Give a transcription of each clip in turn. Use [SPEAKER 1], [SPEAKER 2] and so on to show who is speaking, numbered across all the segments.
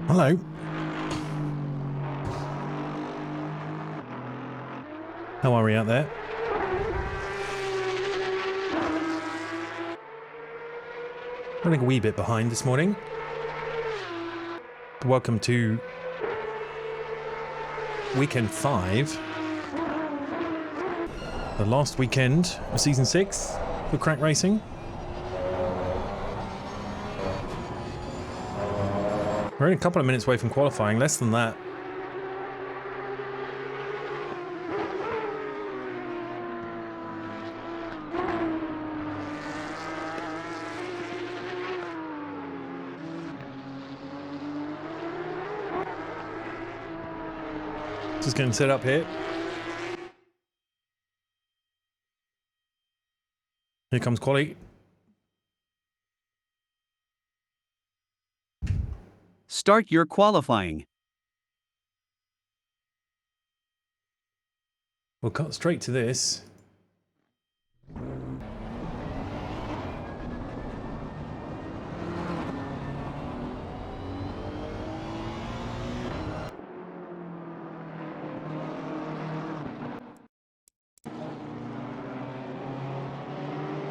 [SPEAKER 1] Hello. How are we out there? Running a wee bit behind this morning. Welcome to weekend 5. The last weekend of season 6 for Crack Racing. We're only a couple of minutes away from qualifying, less than that. Just getting set up here. Here comes quali.
[SPEAKER 2] Start your qualifying.
[SPEAKER 1] We'll cut straight to this.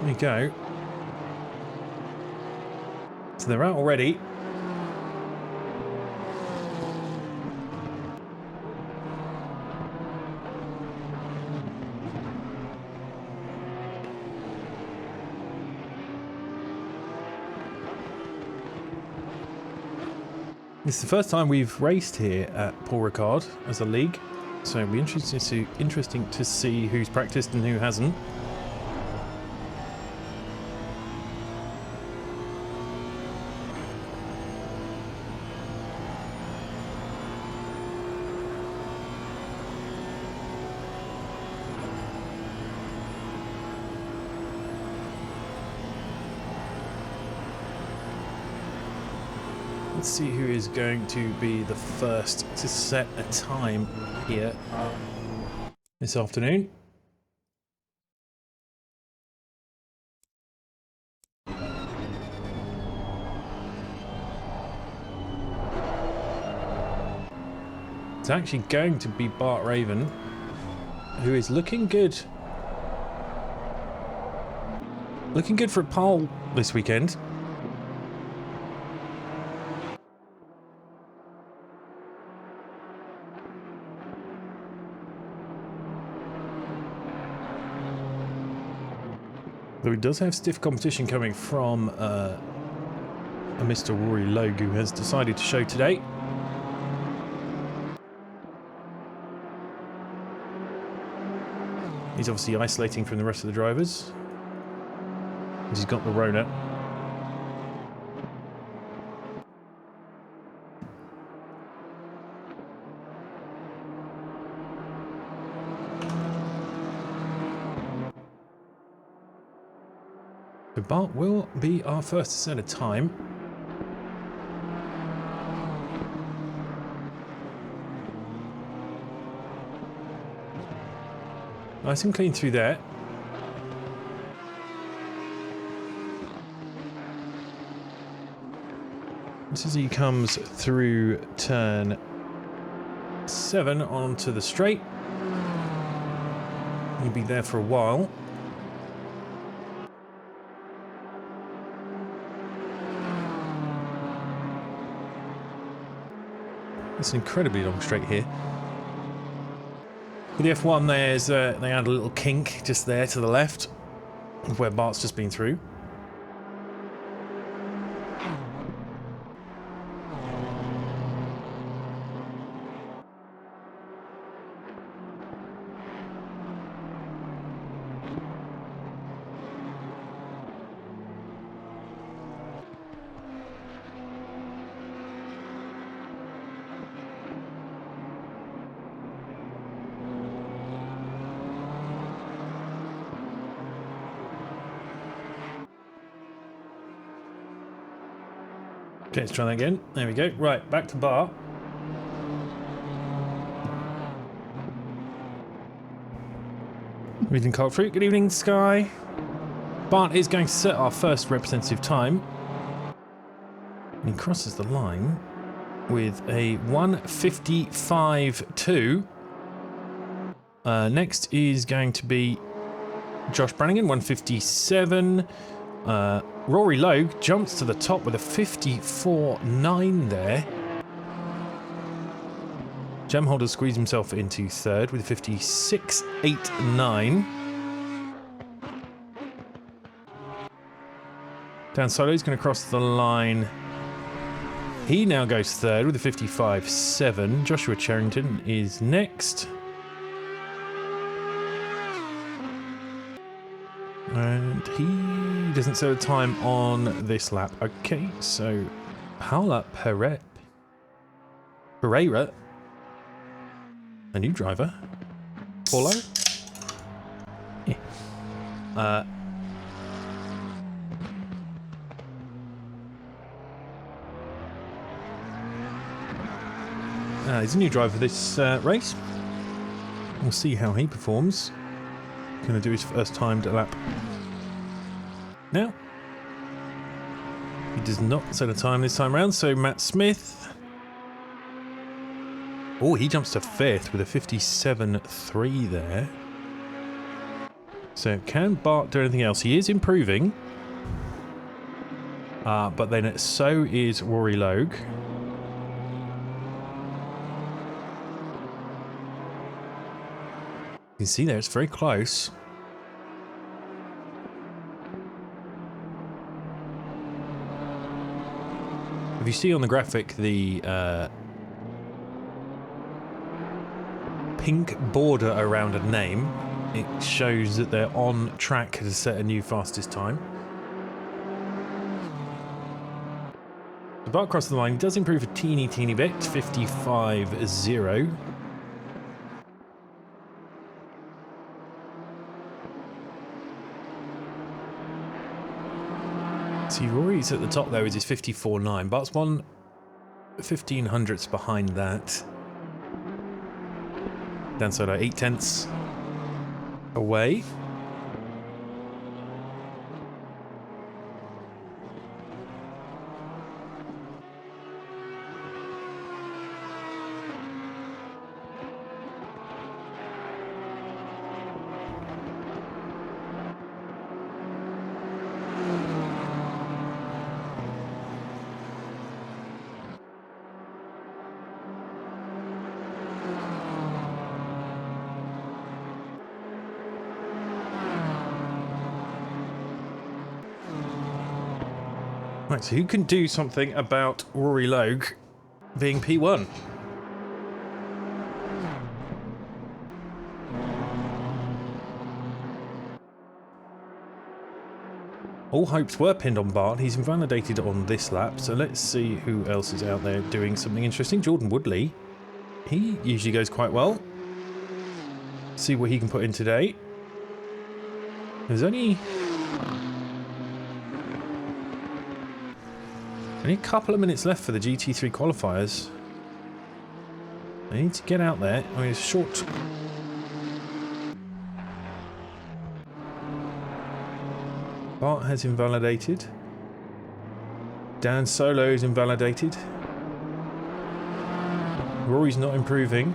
[SPEAKER 1] There you go. So they're out already. This is the first time we've raced here at Ricard as a league, so it'll be interesting to see who's practiced and who hasn't. Let's see who is going to be the first to set a time here this afternoon. It's actually going to be Bart Raven, who is looking good. Looking good for a pole this weekend. Though he does have stiff competition coming from a Mr. Rory Logue, who has decided to show today. He's obviously isolating from the rest of the drivers. He's got the Rona. So Bart will be our first to set a time. Nice and clean through there. Just as he comes through turn 7 onto the straight. He'll be there for a while. It's an incredibly long straight here. With the F1, there's they add a little kink just there to the left of where Bart's just been through. Okay, let's try that again. There we go. Right, back to Bart. Good evening, Cold Fruit. Good evening, Sky. Bart is going to set our first representative time. And he crosses the line. with a 1:55.2. Next is going to be Josh Brannigan, 1:57. Rory Logue jumps to the top with a 54.9 there. Gem Holder squeezed himself into third with a 56.89. Dan Solo's going to cross the line. He now goes third with a 55.7. Joshua Charrington is next. And he doesn't set a time on this lap. Okay, so Paula Pereira, a new driver. Paulo? Yeah. He's a new driver for this race. We'll see how he performs. Going to do his first timed lap now. He does not set a time this time around, so Matt Smith. Oh, he jumps to fifth with a 57.3 there. So can Bart do anything else? He is improving. But then so is Rory Logue. You can see there, it's very close. If you see on the graphic the pink border around a name, it shows that they're on track to set a new fastest time. The Bart across the line does improve a teeny bit, 55.0. See, Rory's at the top there with his 54.9. Bart's 1/1500ths behind that. Dan Solo 0.8 away. Right, so who can do something about Rory Logue being P1? All hopes were pinned on Bart. He's invalidated on this lap, so let's see who else is out there doing something interesting. Jordan Woodley. He usually goes quite well. See what he can put in today. There's only a couple of minutes left for the GT3 qualifiers. They need to get out there. I mean, it's short. Bart has invalidated. Dan Solo is invalidated. Rory's not improving.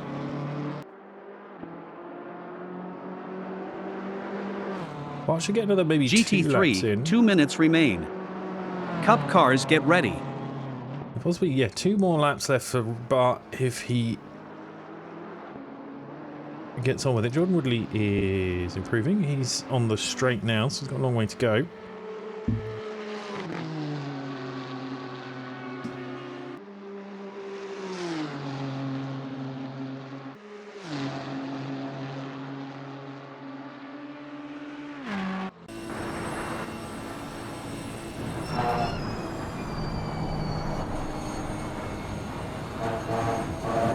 [SPEAKER 1] Bart should get another maybe 2 laps in.
[SPEAKER 2] GT3, 2 minutes remain. Cup cars, get ready.
[SPEAKER 1] Possibly, yeah, 2 more laps left for Bart if he gets on with it. Jordan Woodley is improving. He's on the straight now, so he's got a long way to go.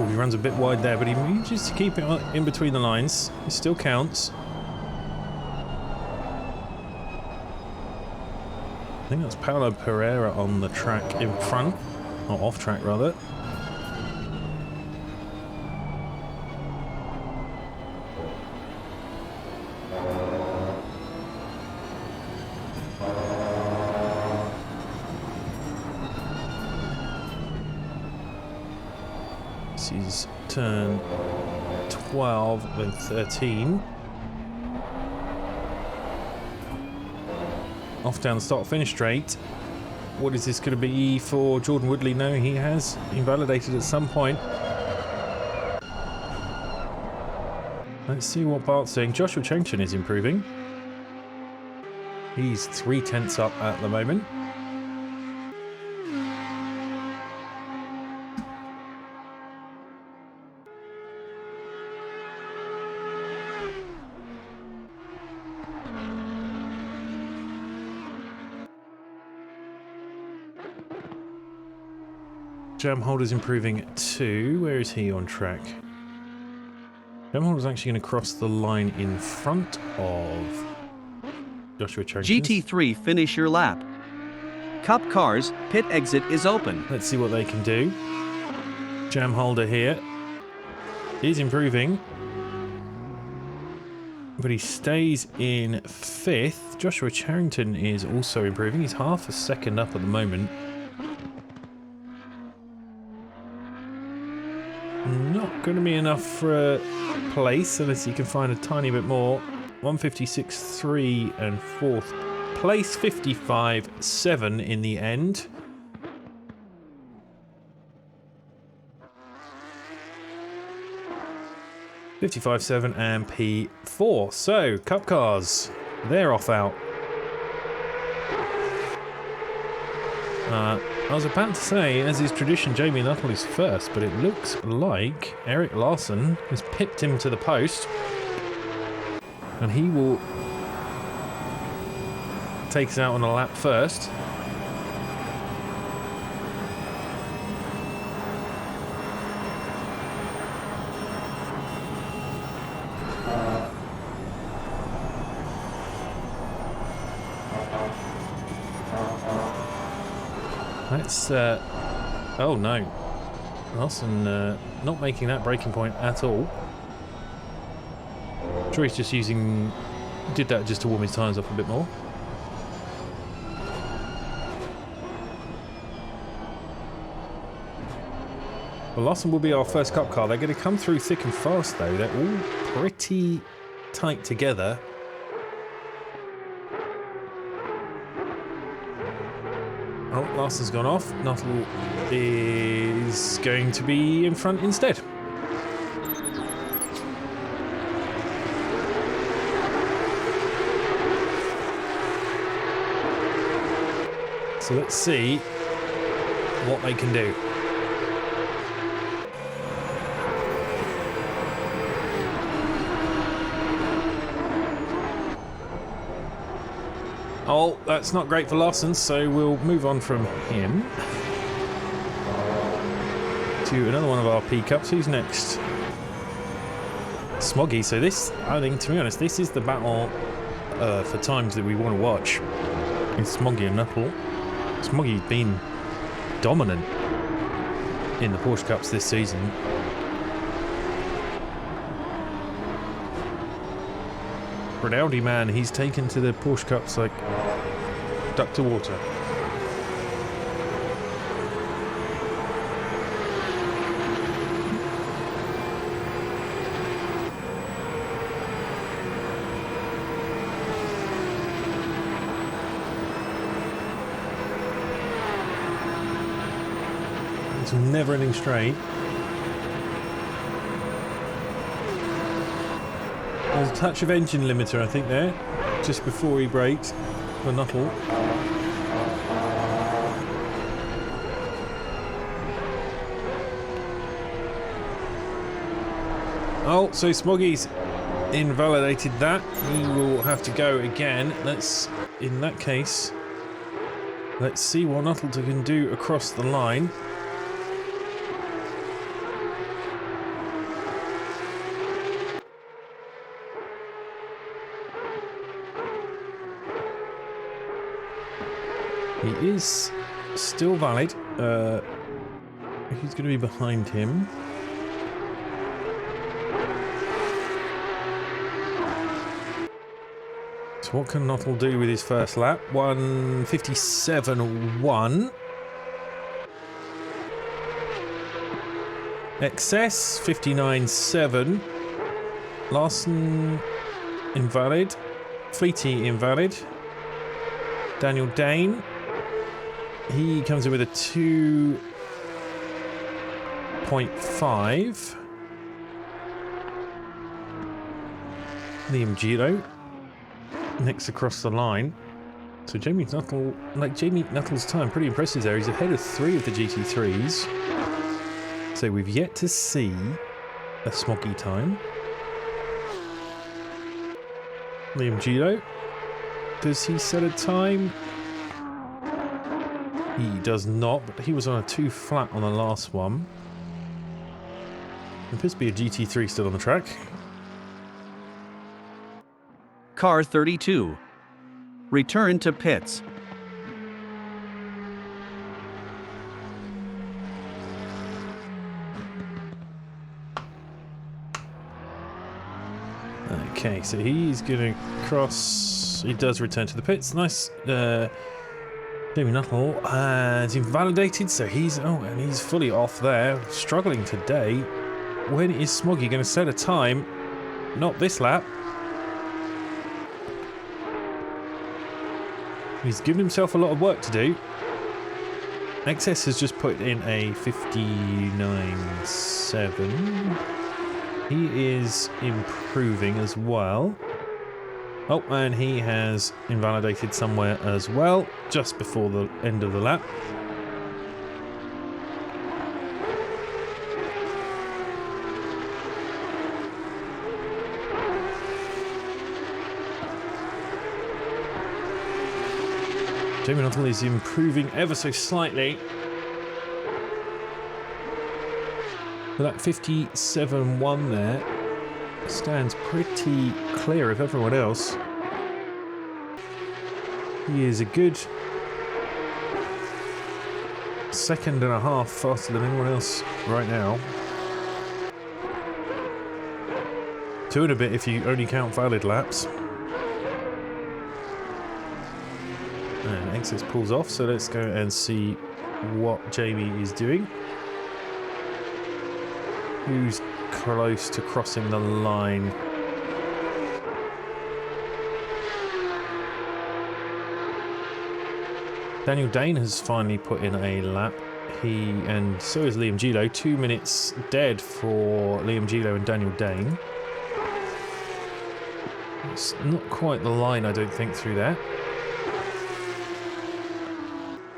[SPEAKER 1] He runs a bit wide there, but he manages to keep it in between the lines. It still counts. I think that's Paulo Pereira on the track in front, or off track rather. This is turn 12, then 13. Off down the start-finish straight. What is this going to be for Jordan Woodley? No, he has invalidated at some point. Let's see what Bart's doing. Joshua Charrington is improving. He's 3/10 up at the moment. Jam Holder's improving too. Where is he on track? Jam Holder's actually going to cross the line in front of Joshua Charrington.
[SPEAKER 2] GT3, finish your lap. Cup Cars, pit exit is open.
[SPEAKER 1] Let's see what they can do. Jam Holder here is improving, but he stays in 5th. Joshua Charrington is also improving. He's half a second up at the moment. Not going to be enough for a place unless he can find a tiny bit more. 156.3 and 4th place, 55.7 in the end. .55.7 and P4. So, Cup Cars, they're off out. I was about to say, as is tradition, Jamie Nuttall is first, but it looks like Eric Larson has pipped him to the post, and he will take us out on a lap first. Let's, oh no. Larson not making that braking point at all. I'm sure he's just did that just to warm his tyres up a bit more. Well, Larson will be our first Cup car. They're going to come through thick and fast though. They're all pretty tight together. Oh, Larson's gone off. Nuttall is going to be in front instead. So let's see what they can do. Oh, that's not great for Larson, so we'll move on from him to another one of our P-Cups. Who's next? Smoggy. So this, I think, to be honest, this is the battle for times that we want to watch. It's Smoggy and Nuttall. Smoggy's been dominant in the Porsche Cups this season. Rinaldi, man, he's taken to the Porsche Cups like duck to water. It's a never-ending straight. There's a touch of engine limiter, I think, there, just before he braked for Nuttall. Oh, so Smoggy's invalidated that. He will have to go again. In that case, let's see what Nuttall can do across the line. He is still valid. Who's going to be behind him? So what can Nuttall do with his first lap? 1:57.1. Excess 59.7. Larson invalid. Fleety invalid. Daniel Dane. He comes in with a 2.5. Liam Giro. Next across the line. So Jamie Nuttall's time, pretty impressive there. He's ahead of 3 of the GT3s. So we've yet to see a smoggy time. Liam Giro. Does he set a time? He does not, but he was on a 2 flat on the last one. There appears to be a GT3 still on the track.
[SPEAKER 2] Car 32. Return to pits.
[SPEAKER 1] Okay, so he's going to cross. He does return to the pits. Nice. Jamie Nuttall has invalidated, so he's and he's fully off there. Struggling today. When is Smoggy going to set a time? Not this lap. He's given himself a lot of work to do. XS has just put in a 59.7. He is improving as well. Oh, and he has invalidated somewhere as well, just before the end of the lap. Jamie Nuttall is improving ever so slightly. But that 57.1 there stands pretty clear of everyone else. He is a good 1.5 seconds faster than anyone else right now. 2 and a bit if you only count valid laps. And Exis pulls off, so let's go and see what Jamie is doing. Who's close to crossing the line? Daniel Dane has finally put in a lap. And so is Liam Gilo. 2 minutes dead for Liam Gilo and Daniel Dane. It's not quite the line, I don't think, through there.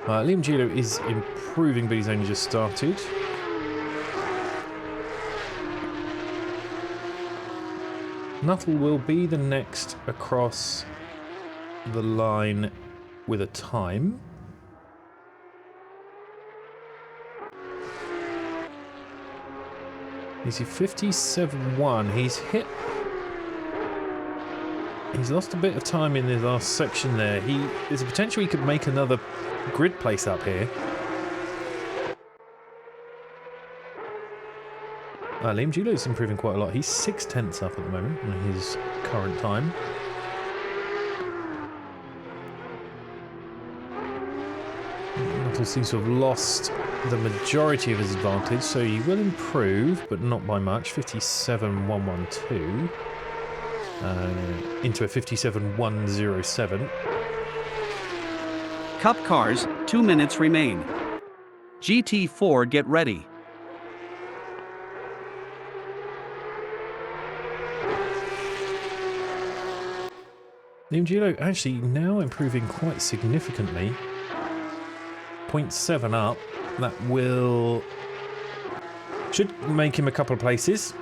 [SPEAKER 1] Liam Gilo is improving, but he's only just started. Nuttall will be the next across the line with a time. Is he 57.1? He's lost a bit of time in the last section there. There's a potential he could make another grid place up here. Liam Gilo's improving quite a lot. He's 0.6 up at the moment in his current time. Nuttall seems to have lost the majority of his advantage, so he will improve, but not by much. 57.112 into a 57.107.
[SPEAKER 2] Cup cars, 2 minutes remain. GT4 get ready.
[SPEAKER 1] Liam Gilo actually now improving quite significantly. 0.7 up. That should make him a couple of places.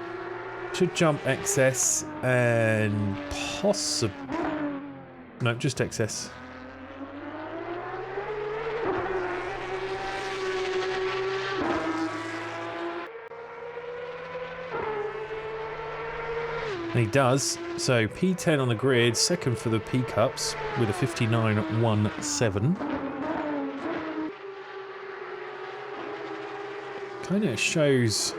[SPEAKER 1] Should jump XS and possibly... No, just XS. And he does. So P10 on the grid, second for the P Cups with a 59.17. Kind of shows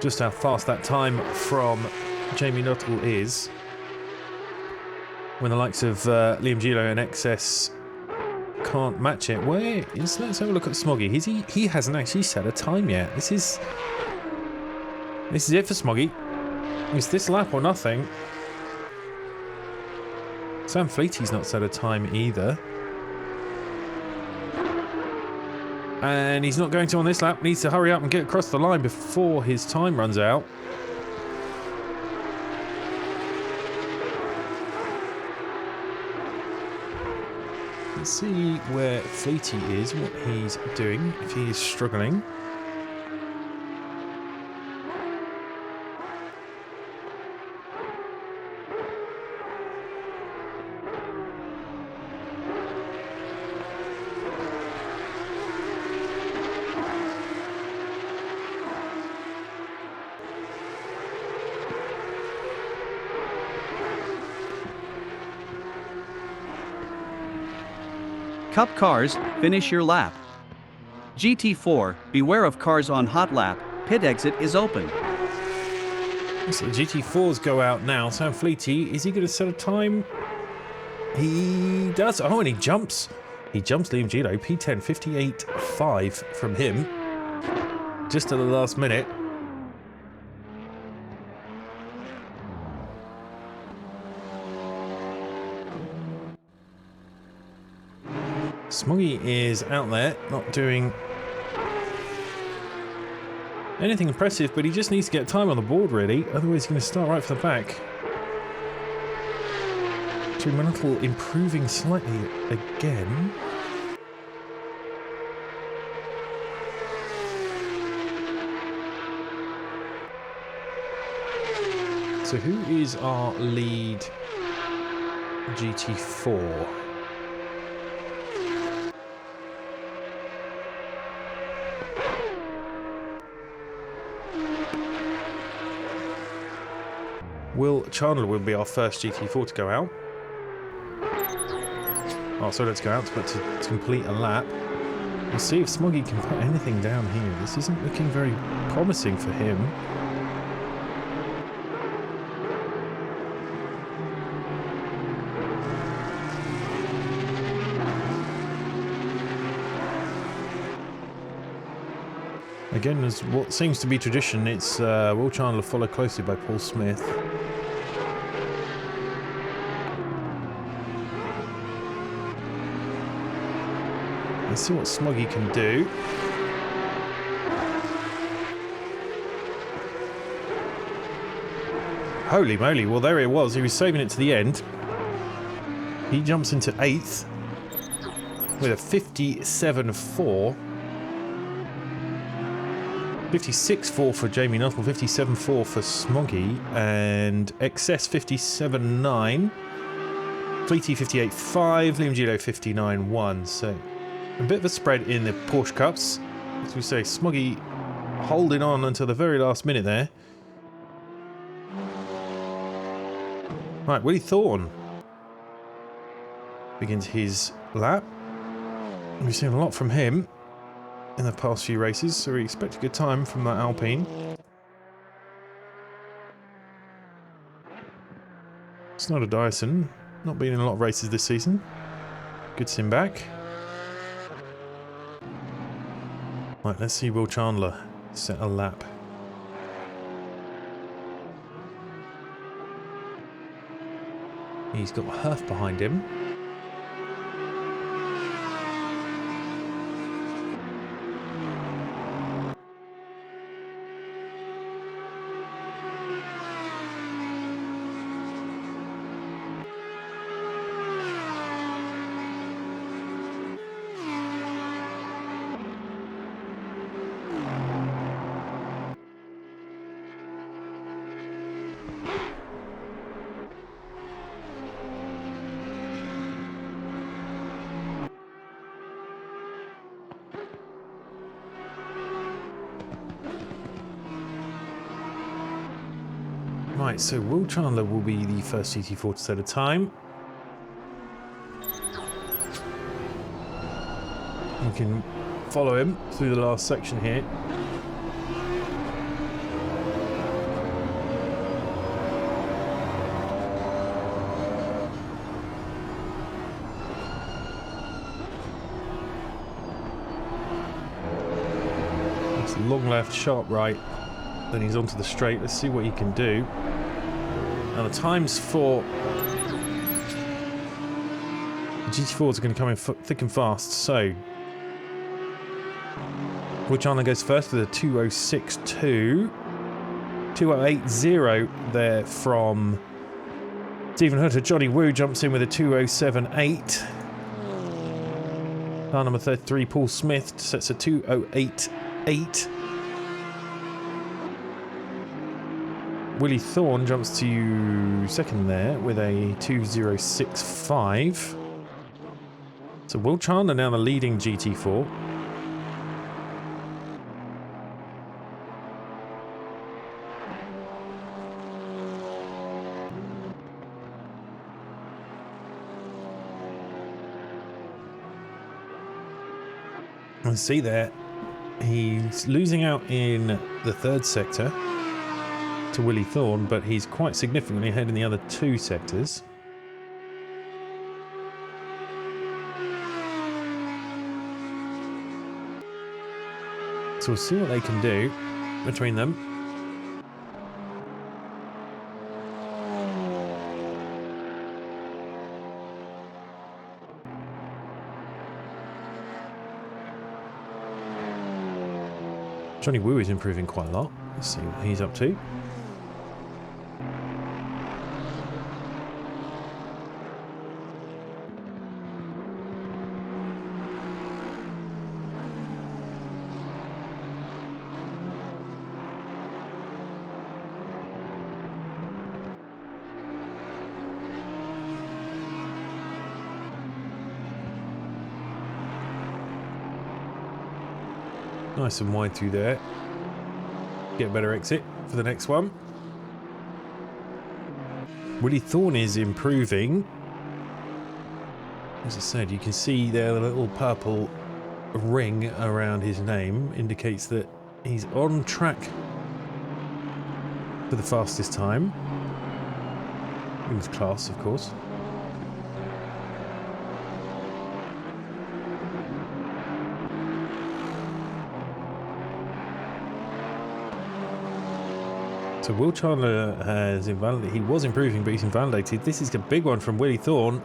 [SPEAKER 1] just how fast that time from Jamie Nuttall is. When the likes of Liam Gilo and XS can't match it. Where is? Let's have a look at Smoggy. He hasn't actually set a time yet. This is it for Smoggy. It's this lap or nothing. Sam Fleety's not set a time either. And he's not going to on this lap. Needs to hurry up and get across the line before his time runs out. Let's see where Fleety is, what he's doing, if he is struggling.
[SPEAKER 2] Cup cars, finish your lap. GT4, beware of cars on hot lap, pit exit is open.
[SPEAKER 1] So the GT4s go out now. Sam Fleety, is he going to set a time? He does. Oh, and he jumps. He jumps Liam Gilo, P10, 58.5 from him. Just at the last minute. Smoggy is out there, not doing anything impressive, but he just needs to get time on the board, really. Otherwise, he's going to start right from the back. Mantle improving slightly again. So who is our lead GT4? Will Chandler will be our first GT4 to go out. Oh, so let's go out but to complete a lap. We'll see if Smoggy can put anything down here. This isn't looking very promising for him. Again, as what seems to be tradition, it's Will Chandler followed closely by Paul Smith. Let's see what Smoggy can do. Holy moly, well there it was. He was saving it to the end. He jumps into 8th with a 57.4. 56.4 for Jamie Nuttall, 57.4 for Smoggy, and Excess 57.9. Fleety 58.5, Liam Gilo 59.1. So a bit of a spread in the Porsche Cups. As we say, Smoggy holding on until the very last minute there. Right, Willie Thorne begins his lap. We've seen a lot from him in the past few races, so we expect a good time from that Alpine. It's not a Dyson, not been in a lot of races this season. Good to see him back. Right, let's see Will Chandler set a lap. He's got Herf behind him. Right, so Will Chandler will be the first GT4 to set a time. We can follow him through the last section here. It's long left, sharp right. Then he's onto the straight. Let's see what he can do. Now the times for the GT4s are going to come in thick and fast. So Will Chandler goes first with a 2:06.2. 2:08.0 there from Stephen Hutter. Johnny Woo jumps in with a 2:07.8. Car number 33, Paul Smith, sets a 2:08.8. Willie Thorne jumps to second there with a 2:06.5. So Will Chandler now the leading GT4. And see there, he's losing out in the third sector to Willie Thorne, but he's quite significantly ahead in the other two sectors. So we'll see what they can do between them. Johnny Woo is improving quite a lot. Let's see what he's up to. Nice and wide through there. Get a better exit for the next one. Willie Thorne is improving. As I said, you can see there the little purple ring around his name indicates that he's on track for the fastest time. In his class, of course. So Will Chandler has invalidated. He was improving, but he's invalidated. This is a big one from Willie Thorne.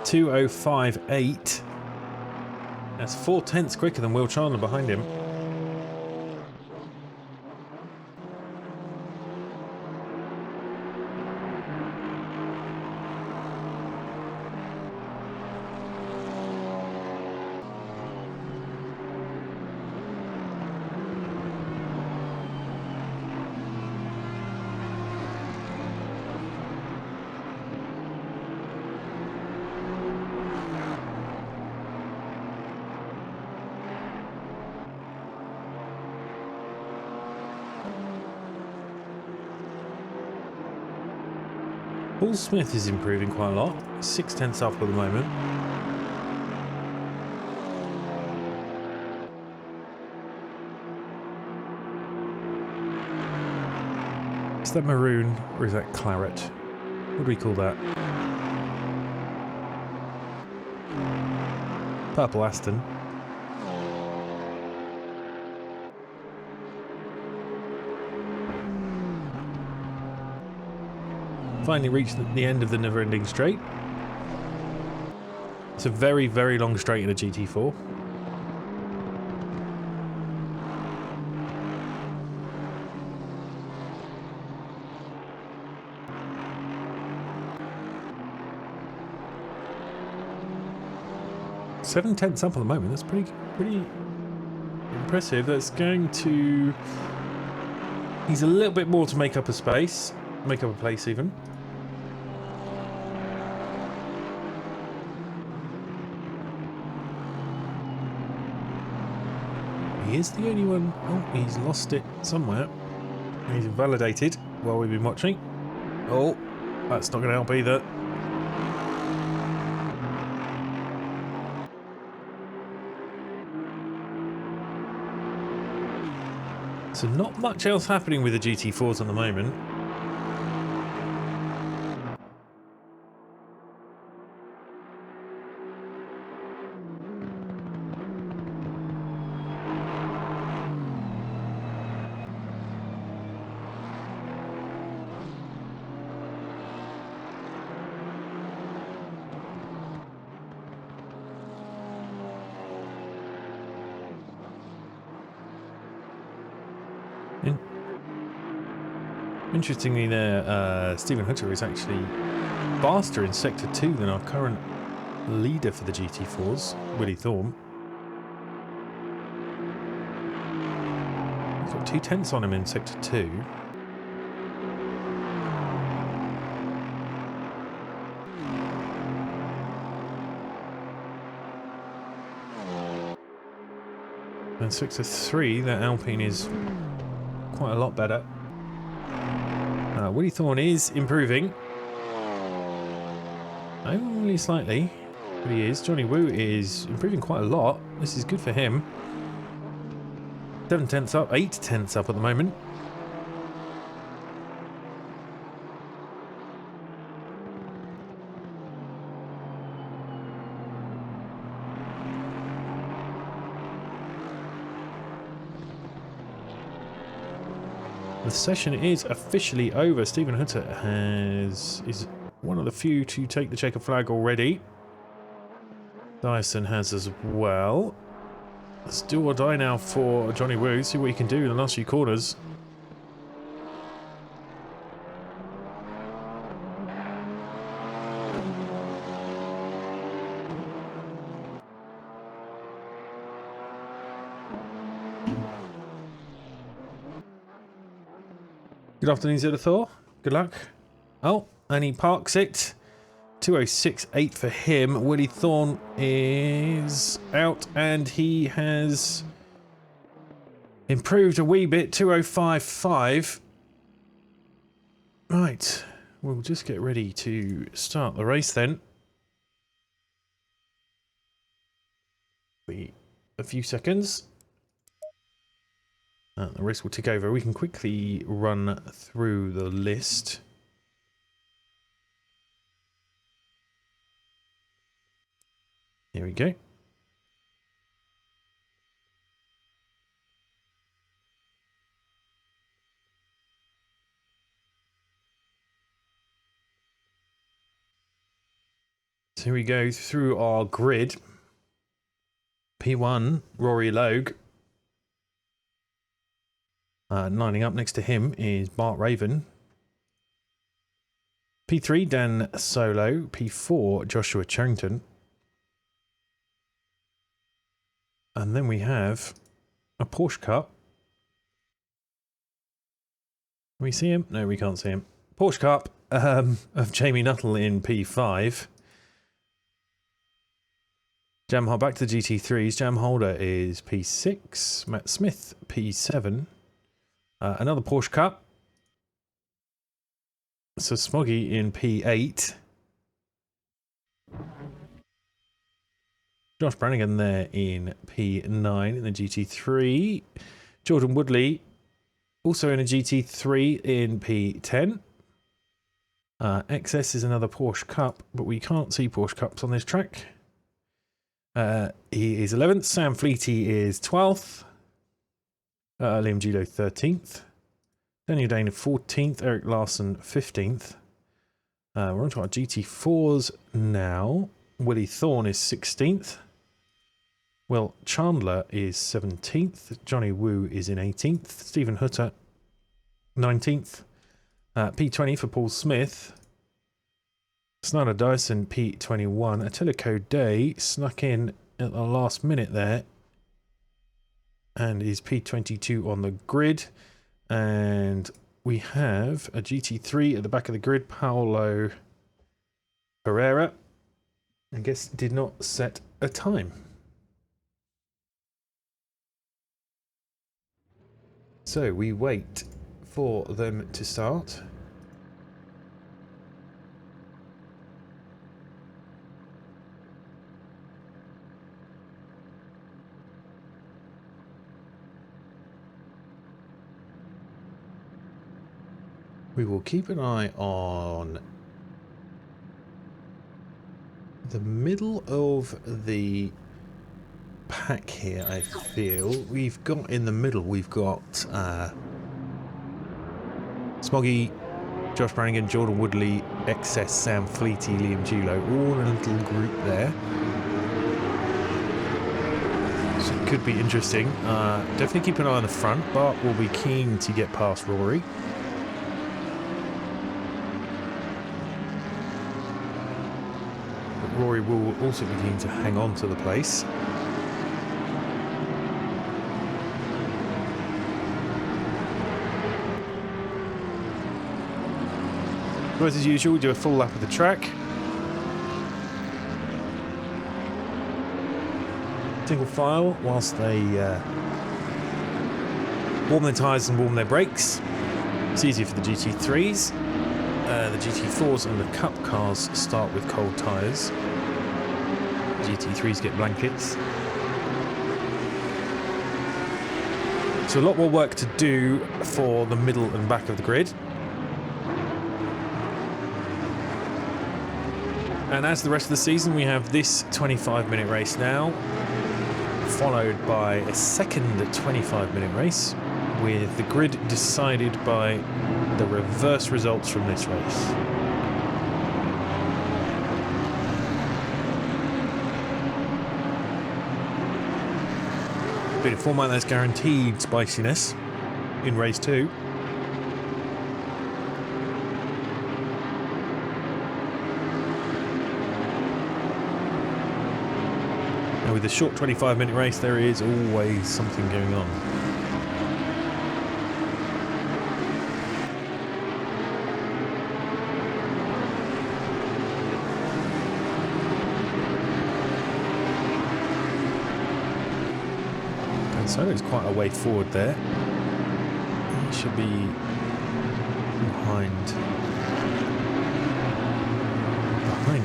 [SPEAKER 1] 2:05.8. That's 4/10 quicker than Will Chandler behind him. Paul Smith is improving quite a lot. 6/10 up at the moment. Is that maroon or is that claret? What do we call that? Purple Aston. Finally reached the end of the never-ending straight. It's a very, very long straight in a GT4. Seven-tenths up at the moment. That's pretty impressive. That's going to. He's a little bit more to make up a space, make up a place even. He is the only one. Oh, he's lost it somewhere. He's invalidated while we've been watching. Oh, that's not going to help either. So not much else happening with the GT4s at the moment. Interestingly there, Stephen Hutter is actually faster in Sector 2 than our current leader for the GT4s, Willie Thorne. He's got 2/10 on him in Sector 2. And Sector 3, that Alpine is quite a lot better. Willie Thorne is improving. Only slightly, but he is. Johnny Woo is improving quite a lot. This is good for him. 7/10 up, 8/10 up at the moment. The session is officially over. Stephen Hutter is one of the few to take the checker flag already. Dyson has as well. It's do or die now for Johnny Woo. See what he can do in the last few corners. Good afternoon, Zidithor. Good luck. Oh, and he parks it. 206.8 for him. Willie Thorne is out and he has improved a wee bit. 205.5. Right, we'll just get ready to start the race then. Be a few seconds. The race will tick over. We can quickly run through the list. Here we go. So here we go through our grid. P1, Rory Logue. Lining up next to him is Bart Raven. P3, Dan Solo. P4, Joshua Charrington. And then we have a Porsche Cup. Can we see him? No, we can't see him. Porsche Cup of Jamie Nuttall in P5. Back to the GT3s. Jam Holder is P6. Matt Smith, P7. Another Porsche Cup. So Smoggy in P8. Josh Brannigan there in P9 in the GT3. Jordan Woodley also in a GT3 in P10. XS is another Porsche Cup, but we can't see Porsche Cups on this track. He is 11th. Sam Fleety is 12th. Liam Judo 13th. Daniel Dane 14th. Eric Larson 15th. We're on to our GT4s now. Willie Thorne is 16th. Will Chandler is 17th. Johnny Woo is in 18th. Stephen Hutter 19th. P20 for Paul Smith. Snyder Dyson P21. Atelico Day snuck in at the last minute there. And is P22 on the grid. And we have a GT3 at the back of the grid. Paolo Pereira. I guess did not set a time. So we wait for them to start. We will keep an eye on the middle of the pack here, I feel. We've got in the middle, we've got Smoggy, Josh Brannigan, Jordan Woodley, XS, Sam Fleety, Liam Julo, all in a little group there. So it could be interesting. Definitely keep an eye on the front. Bart will be keen to get past Rory. Rory will also be keen to hang on to the place. So as usual, we do a full lap of the track. Single file whilst they warm their tyres and warm their brakes. It's easier for the GT3s. The GT4s and the Cup cars start with cold tyres. GT3s get blankets. So a lot more work to do for the middle and back of the grid. And as the rest of the season, we have this 25-minute race now, followed by a second 25-minute race, with the grid decided by the reverse results from this race. Bit of format that's guaranteed spiciness in race 2. Now with a short 25-minute race, there is always something going on. So it's quite a way forward there. He should be behind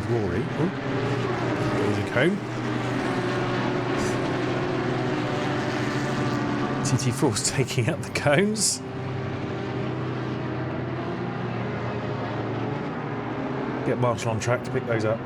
[SPEAKER 1] Rory. Oh, there's a cone. GT4's taking out the cones. Get Marshall on track to pick those up.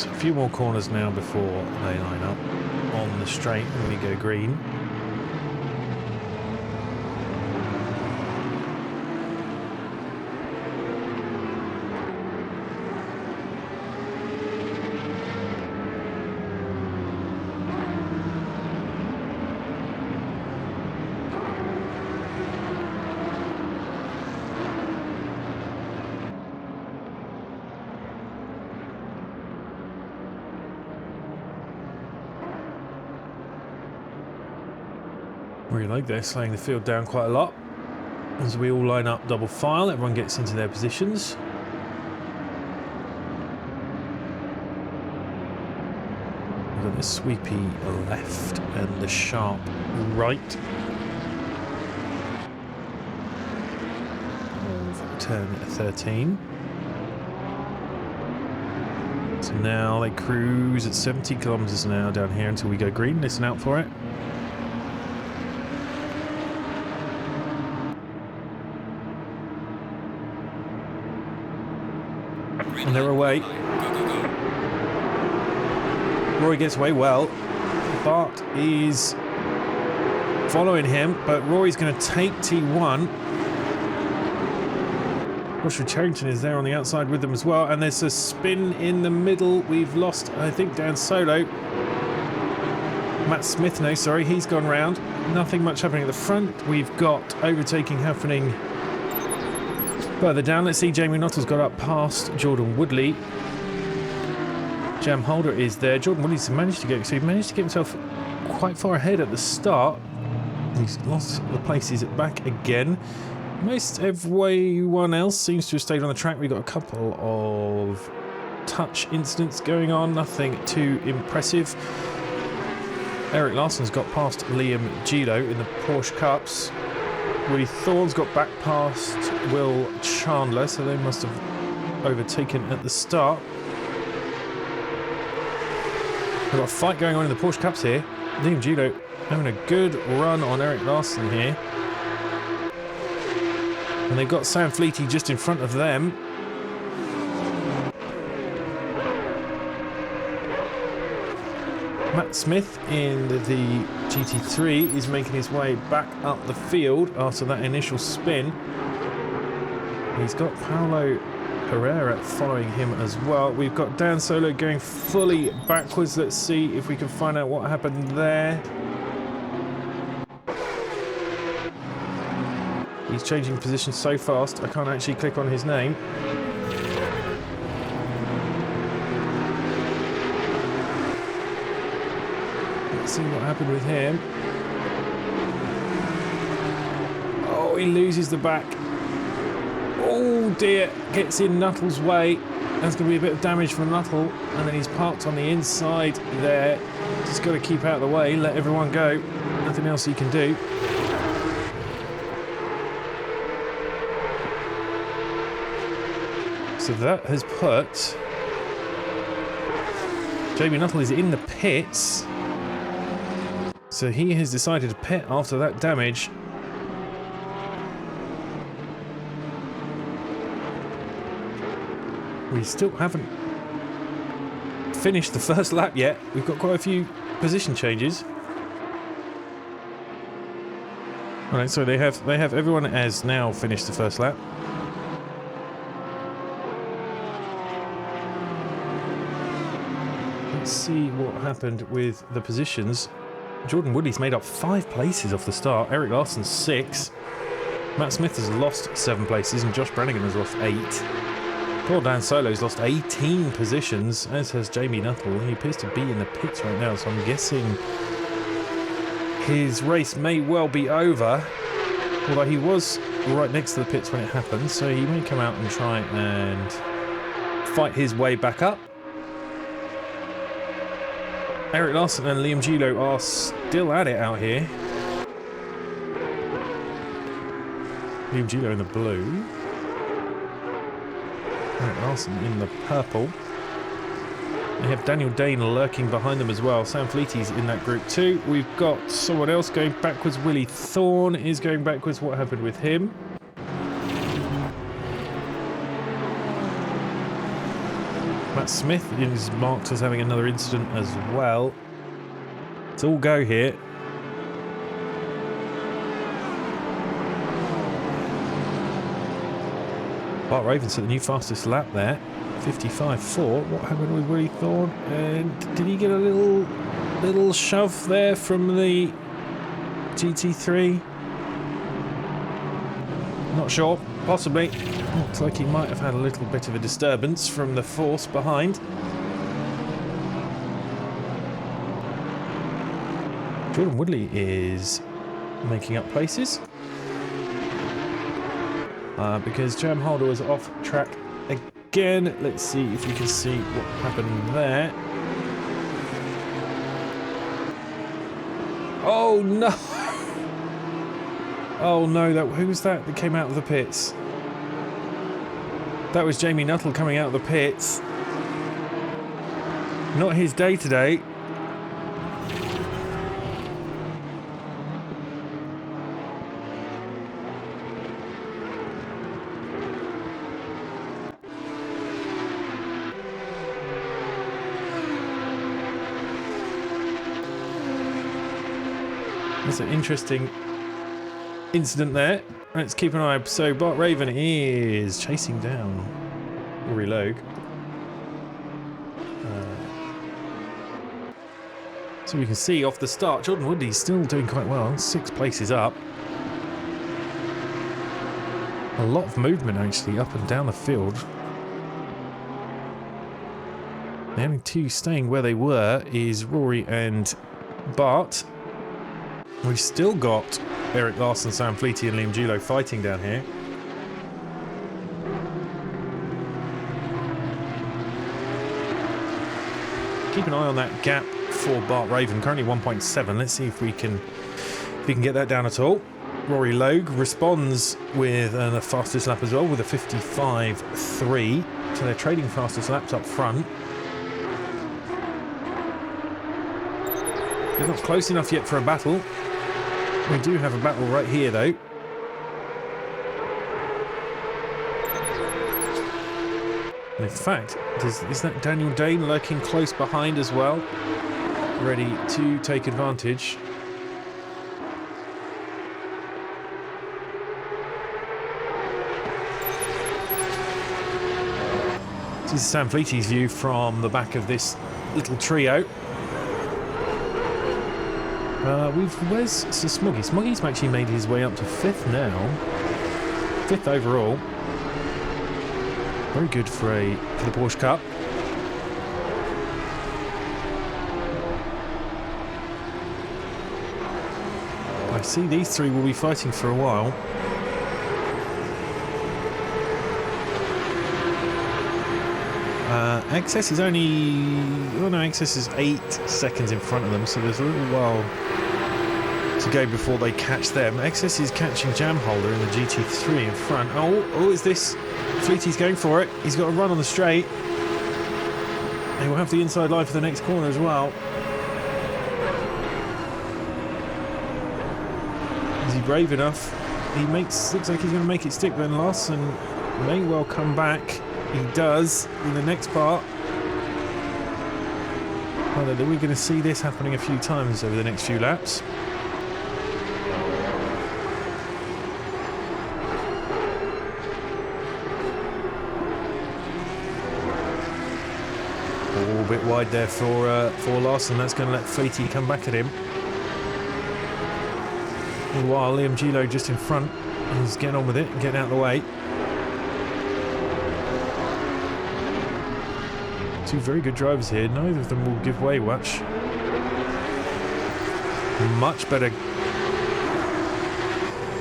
[SPEAKER 1] A few more corners now before they line up on the straight when we go green. Really like they're slowing the field down quite a lot. As we all line up double file, everyone gets into their positions. We've got the sweepy left and the sharp right of turn 13. So now they cruise at 70 kilometers an hour down here until we go green. Listen out for it. And they're away. Roy gets away well. Bart is following him, but Roy's going to take T1. Joshua Charrington is there on the outside with them as well, and there's a spin in the middle. We've lost, I think, Dan Solo. Matt Smith, no, sorry, he's gone round. Nothing much happening at the front. We've got overtaking happening further down. Let's see, Jamie Nuttall's got up past Jordan Woodley. Jam Holder is there. Jordan Woodley's managed to get himself quite far ahead at the start. He's lost the places back again. Most everyone else seems to have stayed on the track. We've got a couple of touch incidents going on, nothing too impressive. Eric Larson's got past Liam Gilo in the Porsche Cups. Willie Thorne's got back past Will Chandler, so they must have overtaken at the start. We've got a fight going on in the Porsche Cups here. Liam Gilo having a good run on Eric Larson here. And they've got Sam Fleety just in front of them. Matt Smith in the GT3 is making his way back up the field after that initial spin. He's got Paulo Herrera following him as well. We've got Dan Solo going fully backwards. Let's see if we can find out what happened there. He's changing position so fast I can't actually click on his name. Let's see what happened with him. Oh, he loses the back. Oh dear, gets in Nuttall's way. That's going to be a bit of damage for Nuttall. And then he's parked on the inside there. Just got to keep out of the way, let everyone go. Nothing else he can do. So that has put... Jamie Nuttall is in the pits. So he has decided to pit after that damage. We still haven't finished the first lap yet. We've got quite a few position changes. Alright, so they have everyone has now finished the first lap. Let's see what happened with the positions. Jordan Woodley's made up 5 places off the start. Eric Larson's 6. Matt Smith has lost 7 places and Josh Brannigan has lost 8. Poor Dan Solo's lost 18 positions, as has Jamie Nuttall. He appears to be in the pits right now, so I'm guessing his race may well be over. Although he was right next to the pits when it happened, so he may come out and try and fight his way back up. Eric Larson and Liam Gilo are still at it out here. Liam Gilo in the blue. Eric Larson in the purple. They have Daniel Dane lurking behind them as well. Sam Fleety's in that group too. We've got someone else going backwards. Willie Thorne is going backwards. What happened with him? Matt Smith is marked as having another incident as well. It's all go here. Bart Raven set the new fastest lap there. 55.4. What happened with Willie Thorne? And did he get a little shove there from the GT3? Not sure. Possibly. Looks like he might have had a little bit of a disturbance from the force behind. Jordan Woodley is making up places. Because Jam Holder was off track again. Let's see if you can see what happened there. Oh no! Oh no, who was that came out of the pits? That was Jamie Nuttall coming out of the pits. Not his day today. That's an interesting incident there. Let's keep an eye. So Bart Raven is chasing down Rory Logue. So we can see off the start, Jordan Woodley's still doing quite well. 6 places up. A lot of movement actually up and down the field. The only 2 staying where they were is Rory and Bart. We've still got Eric Larson, Sam Fleety and Liam Gilo fighting down here. Keep an eye on that gap for Bart Raven, currently 1.7. Let's see if we can get that down at all. Rory Logue responds with the fastest lap as well with a 55.3. So they're trading fastest laps up front. They're not close enough yet for a battle. We do have a battle right here, though. And in fact, is that Daniel Dane lurking close behind as well? ready to take advantage. This is Sam Fleety's view from the back of this little trio. Where's Smoggy? Smoggy's actually made his way up to 5th now. 5th overall. Very good for the Porsche Cup. I see these three will be fighting for a while. XS is only... Oh no, XS is 8 seconds in front of them, so there's a little while to go before they catch them. XS is catching Jam Holder in the GT3 in front. Oh, is this... Fleety's going for it. He's got a run on the straight. He will have the inside line for the next corner as well. Is he brave enough? Looks like he's going to make it stick, then Larson may well come back. He does in the next part. Well, are we going to see this happening a few times over the next few laps? A bit wide there for Larson. That's going to let Fleety come back at him. Meanwhile, Liam Gilo just in front. He's getting on with it and getting out of the way. Two very good drivers here. Neither of them will give way much. Much better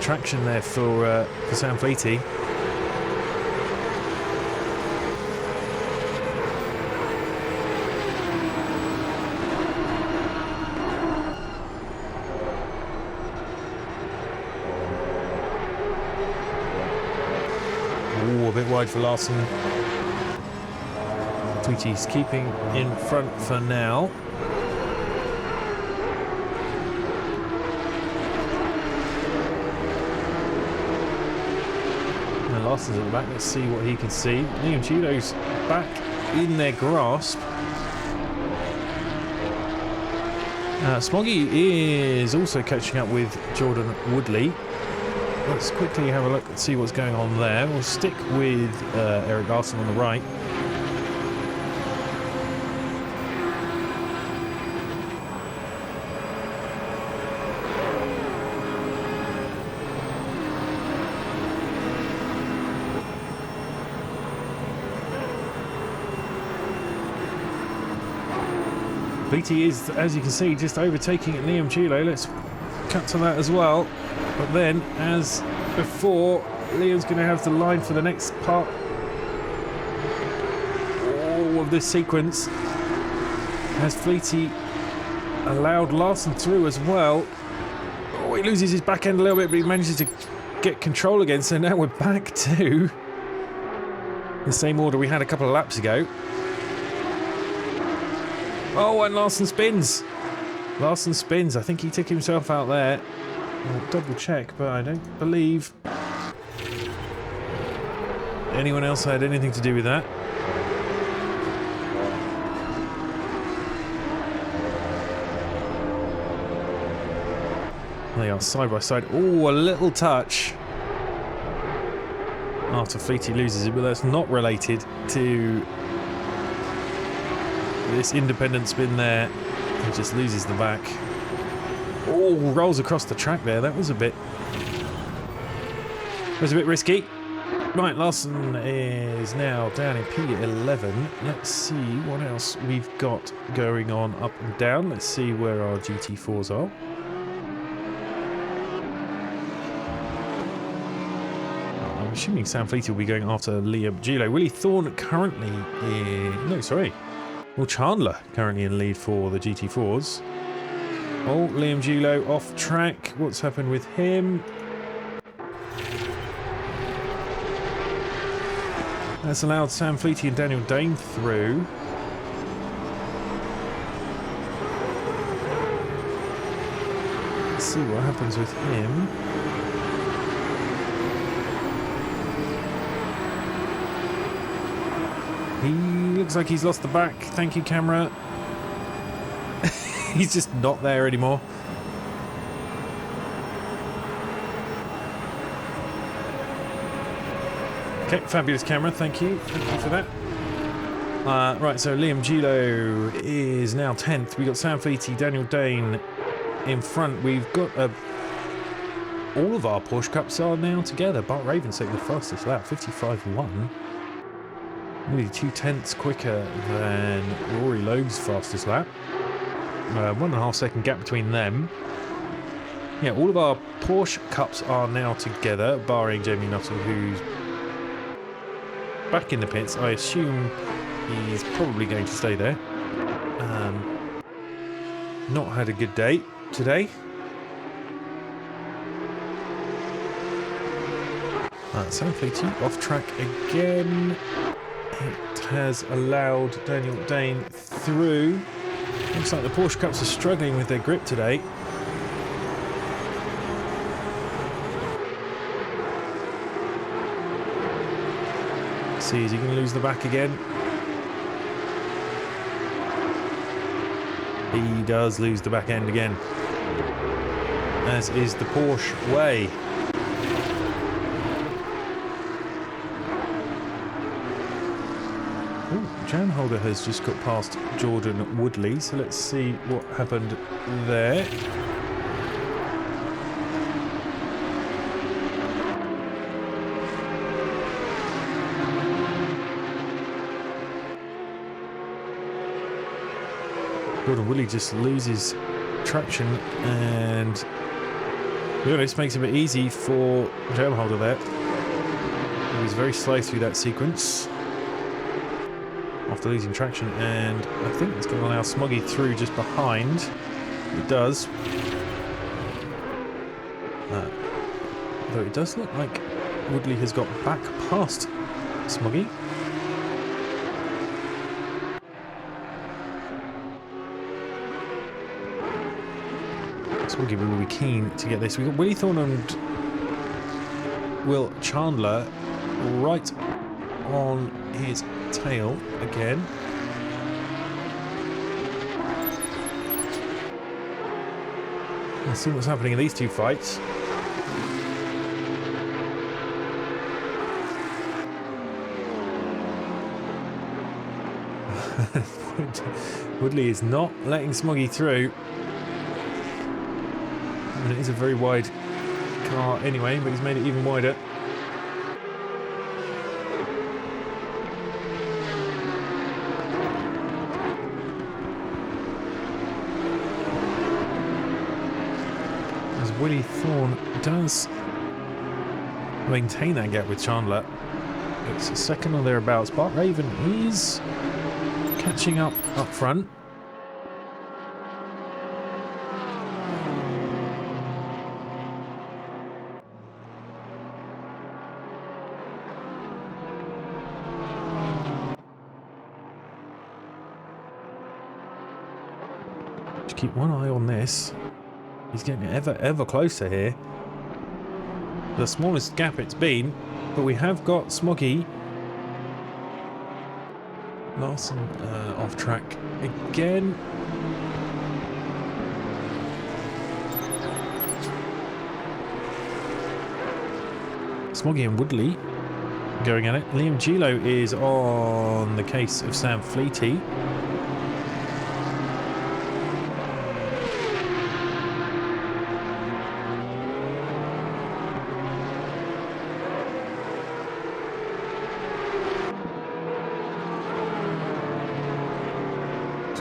[SPEAKER 1] traction there for Sam Fleety. Ooh, a bit wide for Larson. Fleety's keeping in front for now. And Larson's at the back. Let's see what he can see. Liam Chilo's back in their grasp. Smoggy is also catching up with Jordan Woodley. Let's quickly have a look and see what's going on there. We'll stick with Eric Larson on the right. Fleety is, as you can see, just overtaking Liam Gilo. Let's cut to that as well. But then, as before, Liam's going to have the line for the next part of this sequence. As Fleety allowed Larson through as well. Oh, he loses his back end a little bit, but he manages to get control again. So now we're back to the same order we had a couple of laps ago. Oh, and Larson spins. Larson spins. I think he took himself out there. I'll double check, but I don't believe anyone else had anything to do with that. They are side by side. Oh, a little touch after Fleety loses it, but that's not related to this independent spin there. He just loses the back. Oh, rolls across the track there. That was a bit risky. Right, Larson is now down in P11. Let's see what else we've got going on up and down. Let's see where our GT4s are. I'm assuming Sam Fleety will be going after Liam Gilo. Willie Thorne currently in... No, sorry. Will Chandler currently in lead for the GT4s. Oh, Liam Gilo off track. What's happened with him? That's allowed Sam Fleety and Daniel Dane through. Let's see what happens with him. He looks like he's lost the back. Thank you, camera. He's just not there anymore. Okay, fabulous camera, thank you for that. Right, so Liam Gilo is now 10th. We've got Sam Fleety, Daniel Dane in front. We've got all of our Porsche Cups are now together. Bart Raven's taking the fastest lap, 55.1. Nearly 2/10 quicker than Rory Loeb's fastest lap. 1.5 second gap between them. Yeah, all of our Porsche Cups are now together, barring Jamie Nuttall, who's back in the pits. I assume he's probably going to stay there. Not had a good day today. Sam Fleety off track again. It has allowed Daniel Dane through. Looks like the Porsche Cups are struggling with their grip today. See, is he going to lose the back again? He does lose the back end again, as is the Porsche way. Jan Holder has just got past Jordan Woodley, so let's see what happened there. Jordan Woodley just loses traction, and to be honest, makes it a bit easy for Jan Holder there. He was very slow through that sequence after losing traction, and I think it's going to allow Smoggy through just behind. It does. Though it does look like Woodley has got back past Smoggy. Smoggy will be keen to get this. We've got Willie Thorne and Will Chandler right on his tail again. Let's see what's happening in these two fights. Woodley is not letting Smoggy through. And it is a very wide car anyway, but he's made it even wider. Willie Thorne does maintain that gap with Chandler. It's a second or thereabouts. Bart Raven is catching up front. Just keep one eye on this. He's getting ever closer here. The smallest gap it's been, but we have got Smoggy. Larson off track again. Smoggy and Woodley going at it. Liam Gilo is on the case of Sam Fleety.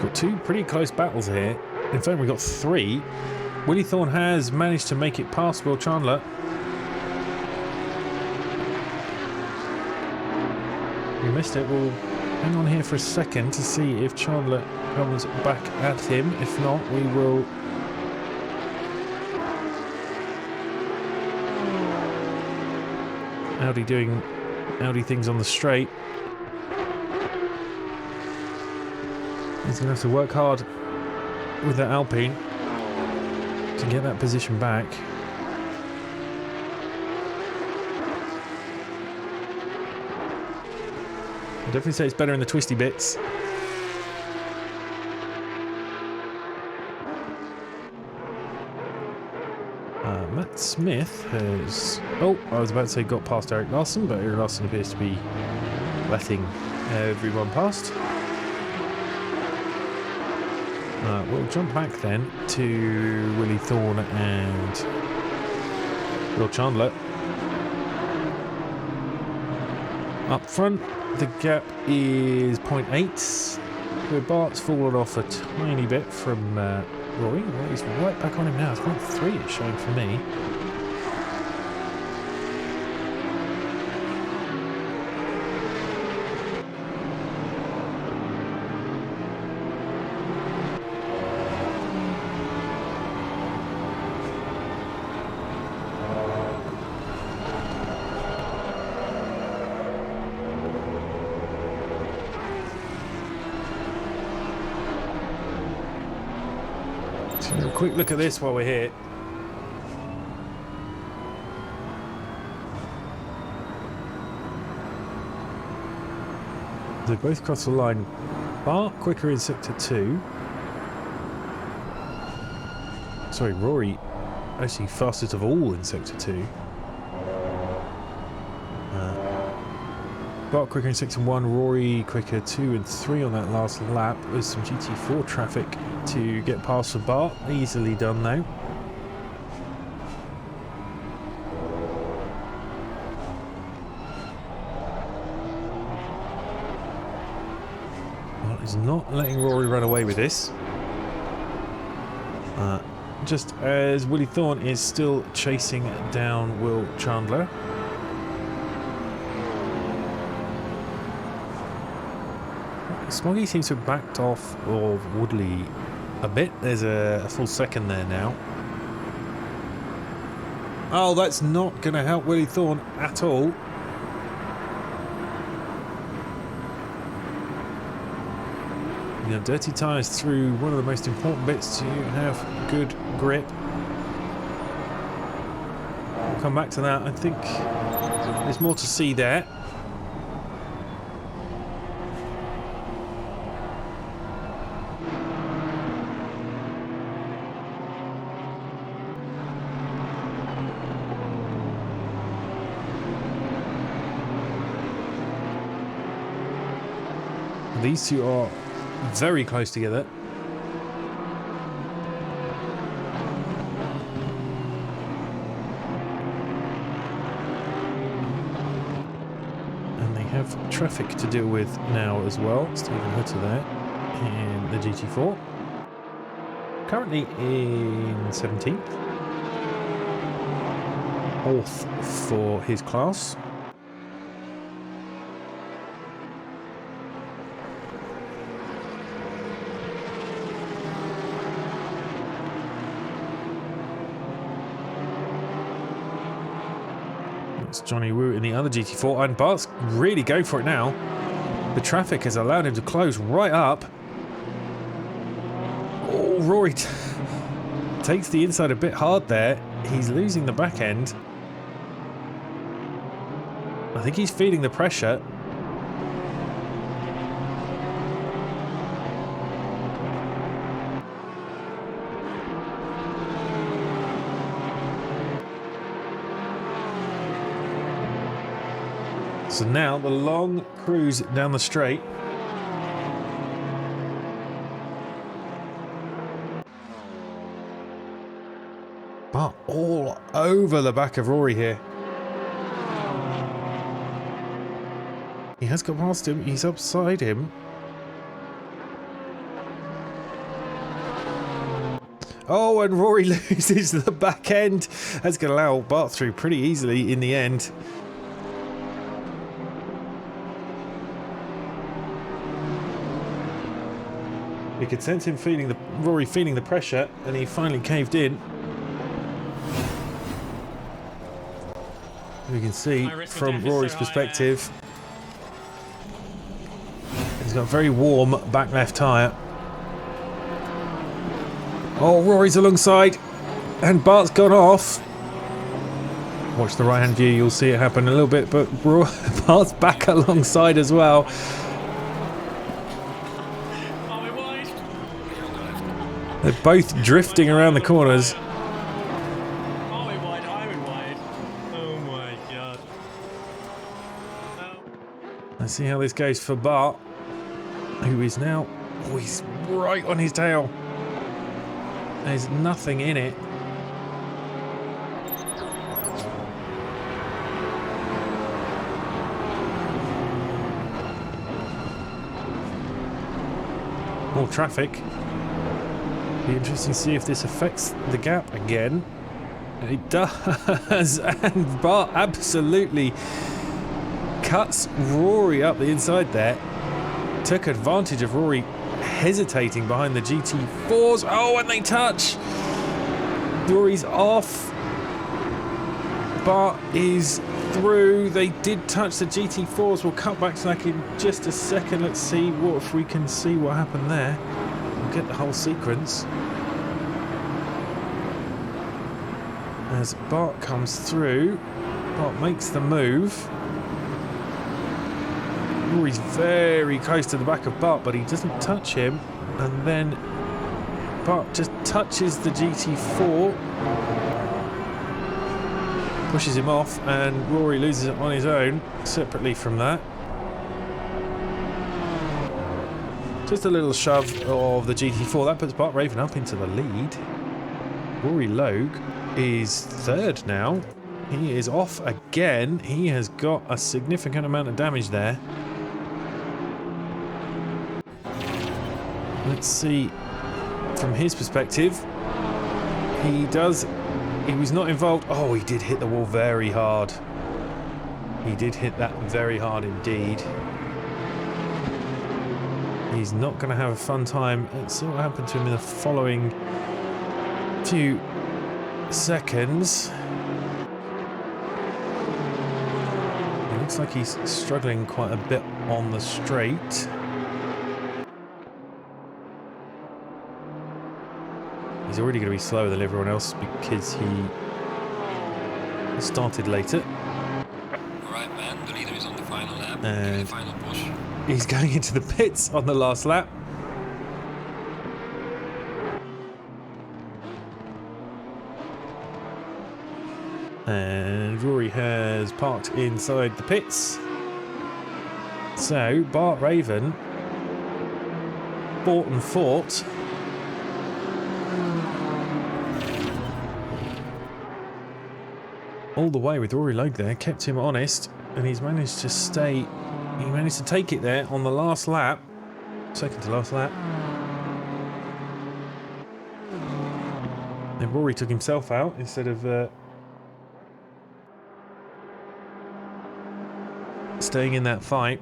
[SPEAKER 1] Got two pretty close battles here. In fact, we've got three. Willie Thorne has managed to make it past Will Chandler. We missed it. We'll hang on here for a second to see if Chandler comes back at him. If not, we will Audi doing Audi things on the straight. He's going to have to work hard with that Alpine to get that position back. I'd definitely say it's better in the twisty bits. Smith has... Oh, I was about to say got past Eric Larson, but Eric Larson appears to be letting everyone past. We'll jump back then to Willie Thorne and Will Chandler. Up front, the gap is 0.8. Where Bart's fallen off a tiny bit from Rory. Well, he's right back on him now. It's 0.3 it's showing for me. A quick look at this while we're here. They both cross the line. Bart quicker in sector 2. Sorry, Rory actually fastest of all in sector 2. Bart quicker in sector 1, Rory quicker 2 and 3 on that last lap. There's some GT4 traffic to get past for Bart. Easily done though. Bart is not letting Rory run away with this. Just as Willie Thorne is still chasing down Will Chandler. Smoggy seems to have backed off of Woodley a bit. There's a full second there now. Oh, that's not going to help Willie Thorne at all. You know, dirty tyres through one of the most important bits to have good grip. We'll come back to that. I think there's more to see there. These two are very close together. And they have traffic to deal with now as well. Stephen Hutter there in the GT4. Currently in 17th. 4th for his class. It's Johnny Woo in the other GT4, and Bart's really going for it now. The traffic has allowed him to close right up. Oh, Rory takes the inside a bit hard there. He's losing the back end. I think he's feeling the pressure. So now the long cruise down the straight. But all over the back of Rory here. He has got past him. He's upside him. Oh, and Rory loses the back end. That's going to allow Bart through pretty easily in the end. You could sense him Rory feeling the pressure, and he finally caved in. We can see from Rory's perspective, he's got a very warm back left tyre. Oh, Rory's alongside, and Bart's gone off. Watch the right hand view, you'll see it happen a little bit, but Bart's back alongside as well. They're both drifting around the corners. Let's see how this goes for Bart, who is now... Oh, he's right on his tail. There's nothing in it. More traffic. Be interesting to see if this affects the gap again. It does, and Bart absolutely cuts Rory up the inside there. Took advantage of Rory hesitating behind the GT4s. Oh, and they touch. Rory's off. Bart is through. They did touch the GT4s. We'll cut back to that in just a second. Let's see if we can see what happened there. We'll get the whole sequence. As Bart comes through, Bart makes the move. Rory's very close to the back of Bart, but he doesn't touch him. And then Bart just touches the GT4, pushes him off, and Rory loses it on his own, separately from that. Just a little shove of the GT4. That puts Bart Raven up into the lead. Rory Logue is third now. He is off again. He has got a significant amount of damage there. Let's see from his perspective. He was not involved. Oh, he did hit the wall very hard. He did hit that very hard indeed. He's not going to have a fun time. Let's see what happened to him in the following few seconds. It looks like he's struggling quite a bit on the straight. He's already going to be slower than everyone else because he started later.
[SPEAKER 3] Alright, man, the leader is on the final lap.
[SPEAKER 1] And
[SPEAKER 3] the final push.
[SPEAKER 1] He's going into the pits on the last lap. And Rory has parked inside the pits. So Bart Raven fought and fought. All the way with Rory Logue there, kept him honest, and he's managed to stay. He managed to take it there on the last lap, second to last lap. Then Rory took himself out instead of staying in that fight.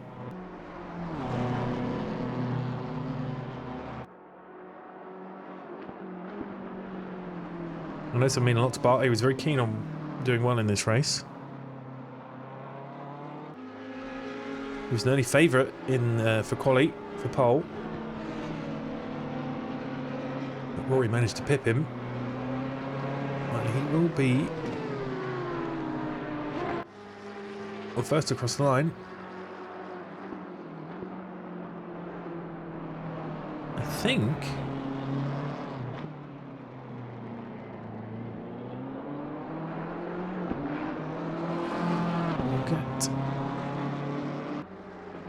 [SPEAKER 1] And this will mean a lot to Bart. He was very keen on doing well in this race. He was an early favourite in for quali, for pole. But Rory managed to pip him. And he will be first across the line. I think.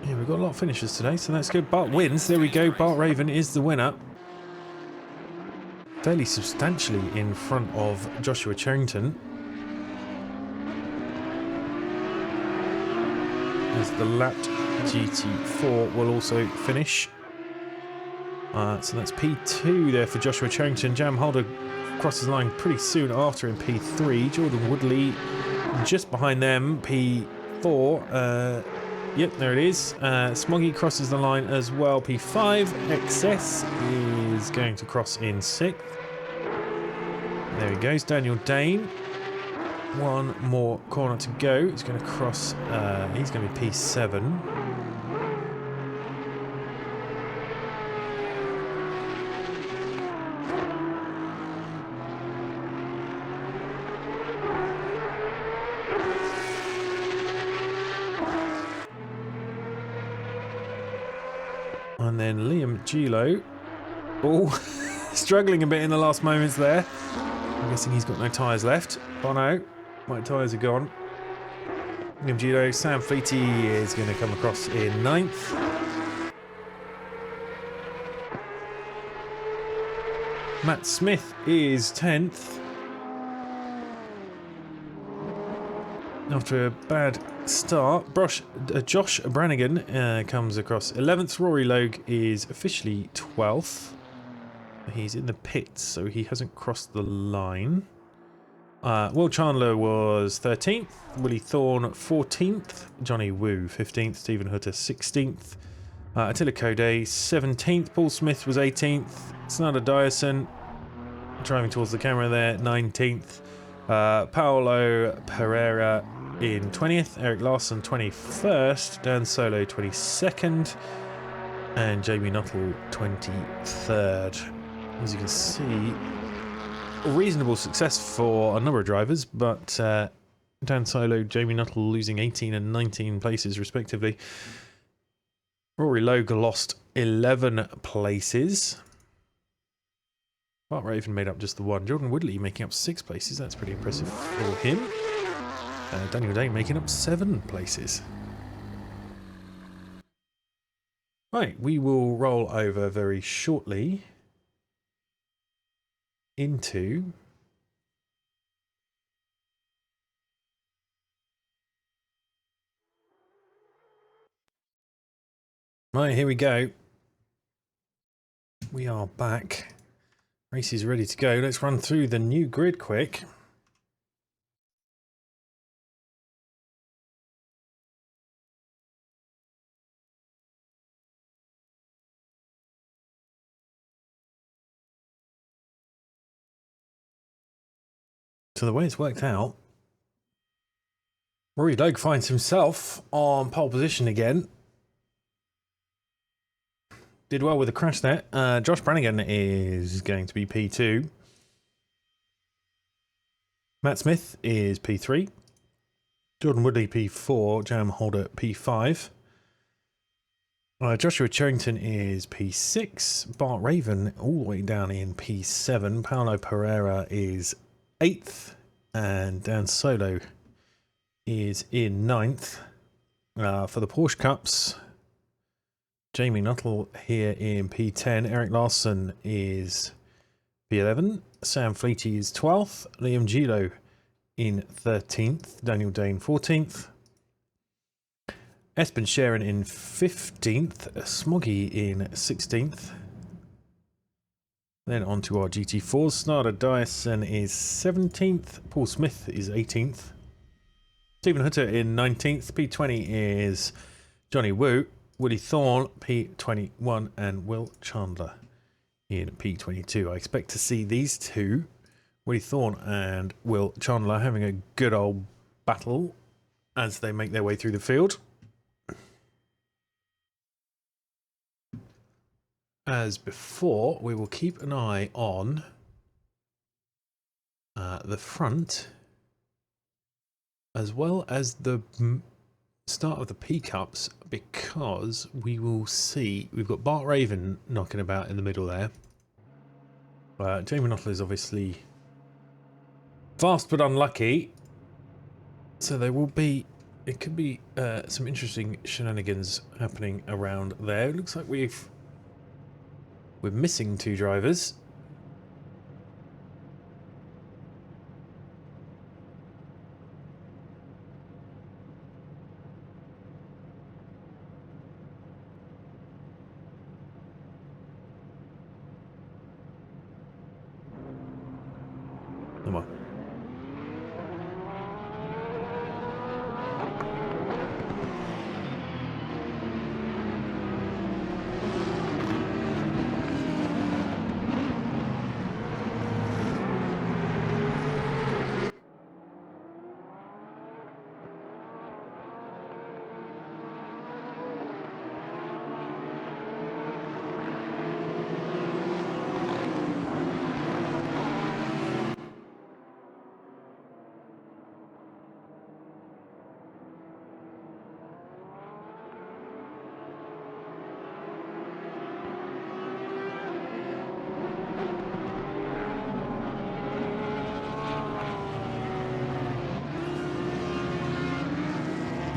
[SPEAKER 1] Yeah, we've got a lot of finishers today, so that's good. Bart wins. There we go. Bart Raven is the winner. Fairly substantially in front of Joshua Charrington. As the lapped GT4 will also finish. So that's P2 there for Joshua Charrington. Jam Holder crosses the line pretty soon after in P3. Jordan Woodley just behind them, P4. Yep, there it is. Smoggy crosses the line as well, P5. XS is going to cross in 6th. There he goes, Daniel Dane. One more corner to go. He's going to cross, he's going to be P7. And then Liam Gilo. Oh, struggling a bit in the last moments there. I'm guessing he's got no tyres left. Oh no, my tyres are gone. Liam Judo, Sam Fleety is going to come across in 9th. Matt Smith is 10th. After a bad start, Josh Brannigan comes across 11th. Rory Logue is officially 12th. He's in the pits, so he hasn't crossed the line. Will Chandler was 13th. Willie Thorne 14th. Johnny Wu 15th. Stephen Hutter 16th. Attila Kode 17th. Paul Smith was 18th. Snada Dyerson driving towards the camera there 19th. Paolo Pereira in 20th. Eric Larson 21st. Dan Solo 22nd. And Jamie Nuttall 23rd. As you can see, reasonable success for a number of drivers, but Dan Solo, Jamie Nuttall losing 18 and 19 places respectively. Rory Logue lost 11 places. Bart Raven made up just the one. Jordan Woodley making up 6 places. That's pretty impressive for him. Daniel Day making up 7 places. Right, we will roll over very shortly into right, here we go. We are back. Race is ready to go. Let's run through the new grid quick. So the way it's worked out, Rory Logue finds himself on pole position again. Did well with the crash there. Josh Brannigan is going to be P2. Matt Smith is P3. Jordan Woodley P4. Jam Holder P5. Joshua Charrington is P6. Bart Raven all the way down in P7. Paolo Pereira is 8th. And Dan Solo is in 9th. For the Porsche Cups, Jamie Nuttall here in P10. Eric Larson is P11. Sam Fleety is 12th. Liam Gilo in 13th. Daniel Dane 14th. Espen Sharon in 15th. Smoggy in 16th. Then on to our GT4s. Snada Dyson is 17th. Paul Smith is 18th. Stephen Hutter in 19th. P20 is Johnny Wu. Woody Thorne, P21, and Will Chandler in P22. I expect to see these two, Woody Thorne and Will Chandler, having a good old battle as they make their way through the field. As before, we will keep an eye on the front as well as the start of the P-Cups, because we will see we've got Bart Raven knocking about in the middle there. Jamie Nuttall is obviously fast but unlucky, so there will be, it could be some interesting shenanigans happening around there. It looks like we're missing 2 drivers. Come on.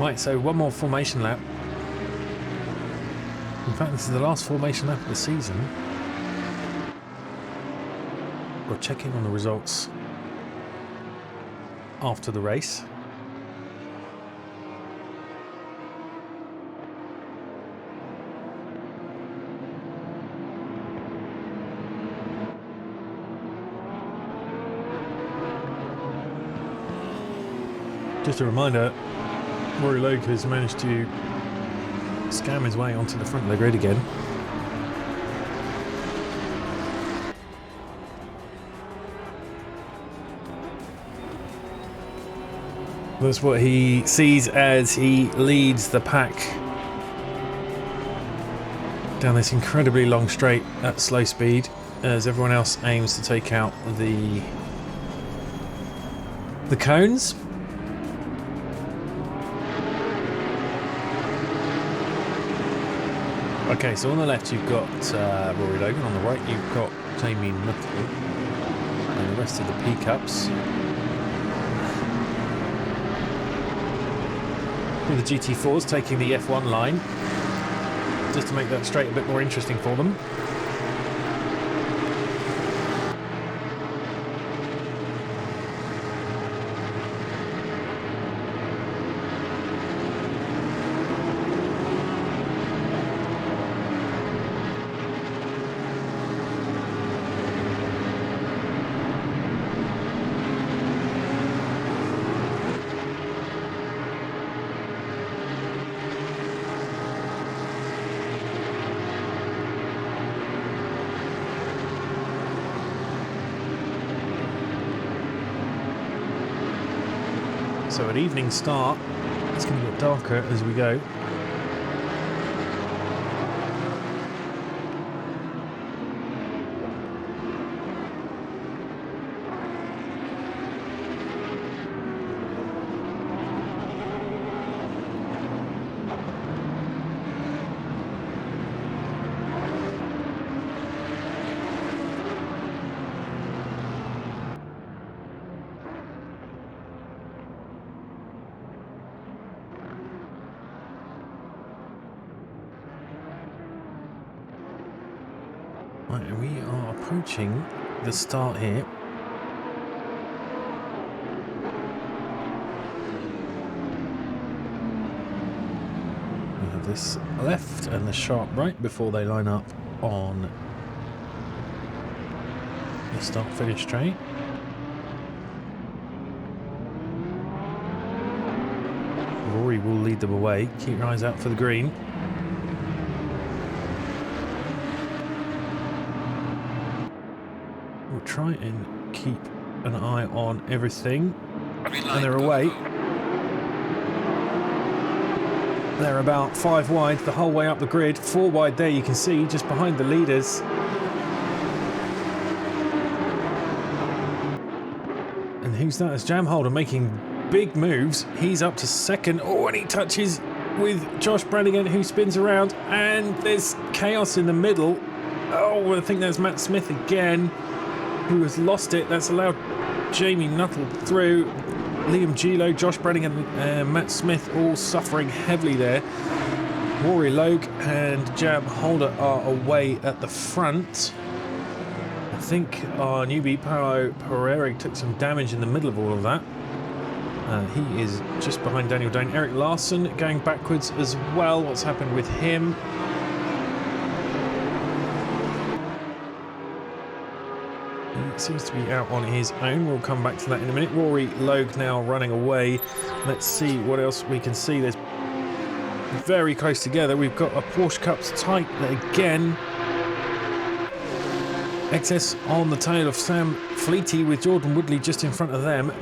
[SPEAKER 1] Right, so one more formation lap. In fact, this is the last formation lap of the season. We'll check in on the results after the race. Just a reminder, Rory Logue has managed to scam his way onto the front of the grid again. That's what he sees as he leads the pack down this incredibly long straight at slow speed, as everyone else aims to take out the cones. Okay, so on the left you've got Rory Logan, on the right you've got Jamie Nuttall and the rest of the P-Cups. With the GT4s taking the F1 line, just to make that straight a bit more interesting for them. So an evening start, it's going to get darker as we go. Right, we are approaching the start here. We have this left and the sharp right before they line up on the start-finish straight. Rory will lead them away. Keep your eyes out for the green. We'll try and keep an eye on everything. And they're away. They're about 5 wide the whole way up the grid. 4 wide there, you can see, just behind the leaders. And who's that? It's Jam Holder making big moves. He's up to second. Oh, and he touches with Josh Brannigan, who spins around. And there's chaos in the middle. Oh, I think there's Matt Smith again, who has lost it. That's allowed Jamie Nuttall through. Liam Gilo, Josh Brannigan and Matt Smith all suffering heavily there. Rory Logue and Jam Holder are away at the front. I think our newbie Paolo Pereira took some damage in the middle of all of that. He is just behind Daniel Dane. Eric Larson going backwards as well. What's happened with him? Seems to be out on his own. We'll come back to that in a minute. Rory Logue now running away. Let's see what else we can see. There's very close together. We've got a Porsche Cups tight again. Excess on the tail of Sam Fleety with Jordan Woodley just in front of them.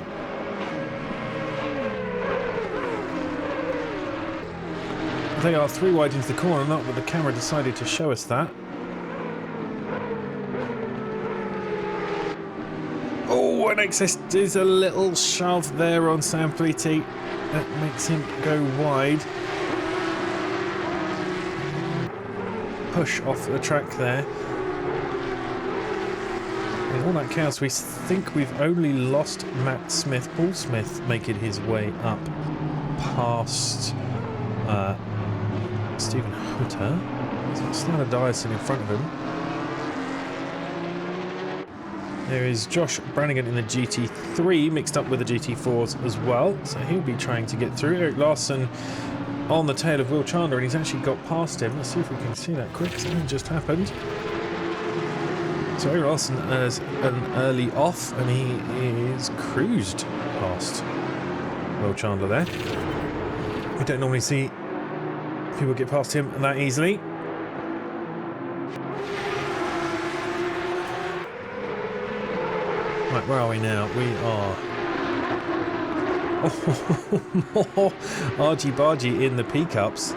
[SPEAKER 1] They are 3 wide into the corner, not that the camera decided to show us that. Oh, and Excess does a little shove there on Sam Fleety. That makes him go wide. Push off the track there. In all that chaos, we think we've only lost Matt Smith. Paul Smith making his way up past Stephen Hutter. He's got Snyder Dyson in front of him. There is Josh Brannigan in the GT3 mixed up with the GT4s as well, so he'll be trying to get through. Eric Larson on the tail of Will Chandler, and he's actually got past him. Let's see if we can see that quick. Something just happened. So Eric Larson has an early off, and he is cruised past Will Chandler there. We don't normally see people get past him that easily. Right, where are we now? We are... more argy-bargy in the P-Cups.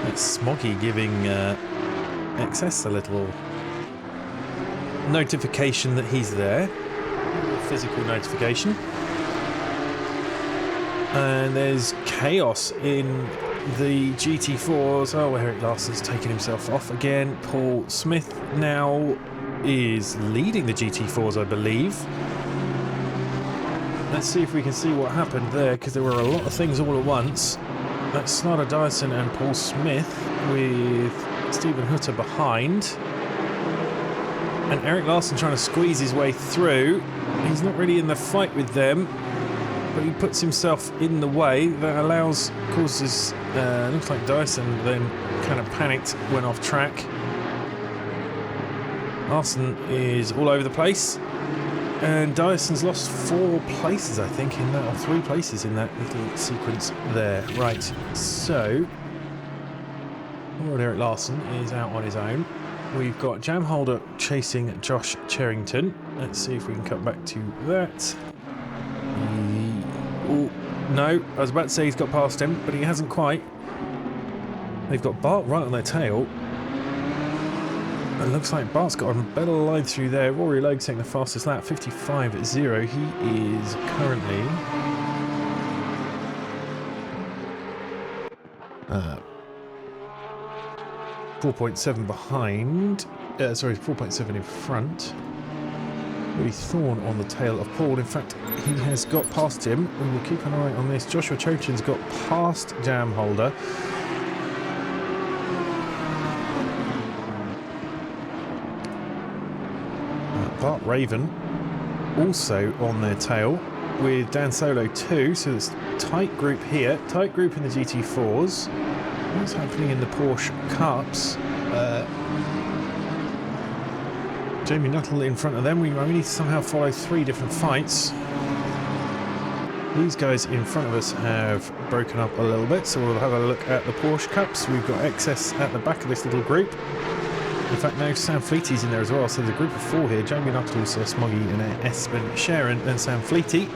[SPEAKER 1] It's Smoggy giving XS a little notification that he's there. Physical notification. And there's chaos in the GT4s. Oh, Eric Larson's taken himself off again. Paul Smith now is leading the GT4s, I believe. Let's see if we can see what happened there, because there were a lot of things all at once. That's Snyder Dyson and Paul Smith with Stephen Hutter behind. And Eric Larson trying to squeeze his way through. He's not really in the fight with them, but he puts himself in the way. That causes, looks like Dyson then kind of panicked, went off track. Larson is all over the place, and Dyson's lost 4 places, I think, in that, or 3 places in that little sequence there. Right, so Lord Eric Larson is out on his own. We've got Jam Holder chasing Josh Cherrington. Let's see if we can cut back to that. Oh, no, I was about to say he's got past him, but he hasn't quite. They've got Bart right on their tail. It looks like Bart's got a better line through there. Rory Logue taking the fastest lap, 55.0. He is currently 4.7 behind. 4.7 in front. Willie Thorne on the tail of Paul. In fact, he has got past him. We will keep an eye on this. Joshua Chochin's got past Jam Holder. Bart Raven also on their tail with Dan Solo too, so it's tight group here, tight group in the GT4s. What's happening in the Porsche Cups? Jamie Nuttall in front of them. We need to somehow follow 3 different fights. These guys in front of us have broken up a little bit, so we'll have a look at the Porsche Cups. We've got XS at the back of this little group. In fact, now Sam Fleety's in there as well, so there's a group of 4 here. Jamie Nuttall, Sir Smoggy, and Espen Sharon, and Sam Fleety.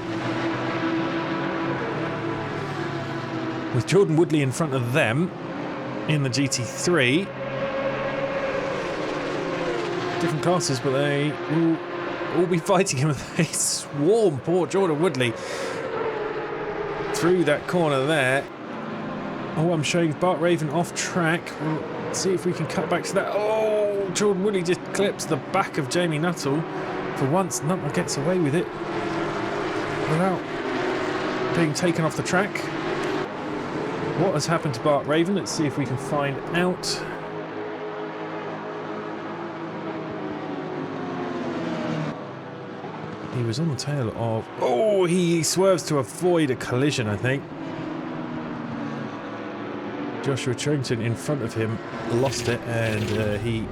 [SPEAKER 1] With Jordan Woodley in front of them in the GT3. Different classes, but they will all be fighting him. They swarm poor Jordan Woodley through that corner there. Oh, I'm showing Bart Raven off track. We'll see if we can cut back to that. Oh, Jordan Woodley just clips the back of Jamie Nuttall. For once, Nuttall gets away with it without being taken off the track. What has happened to Bart Raven? Let's see if we can find out. He was on the tail of... Oh, he swerves to avoid a collision, I think. Joshua Cherrington in front of him lost it, and he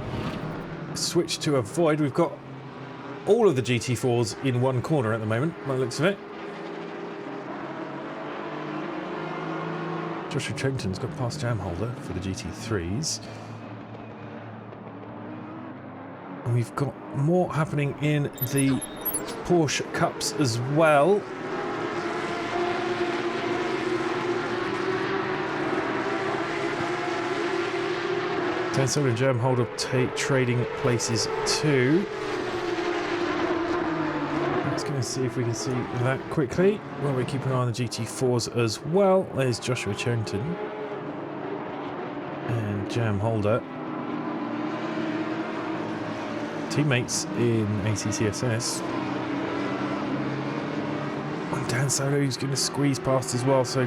[SPEAKER 1] switched to avoid. We've got all of the GT4s in one corner at the moment, by the looks of it. Joshua Cherrington's got past Jam Holder for the GT3s. And we've got more happening in the Porsche Cups as well. Tensor and Jam Holder trading places too. Let's go and see if we can see that quickly. Well, we keep an eye on the GT4s as well. There's Joshua Cherrington and Jam Holder. Teammates in ACCSS. Dan Solo's going to squeeze past as well, so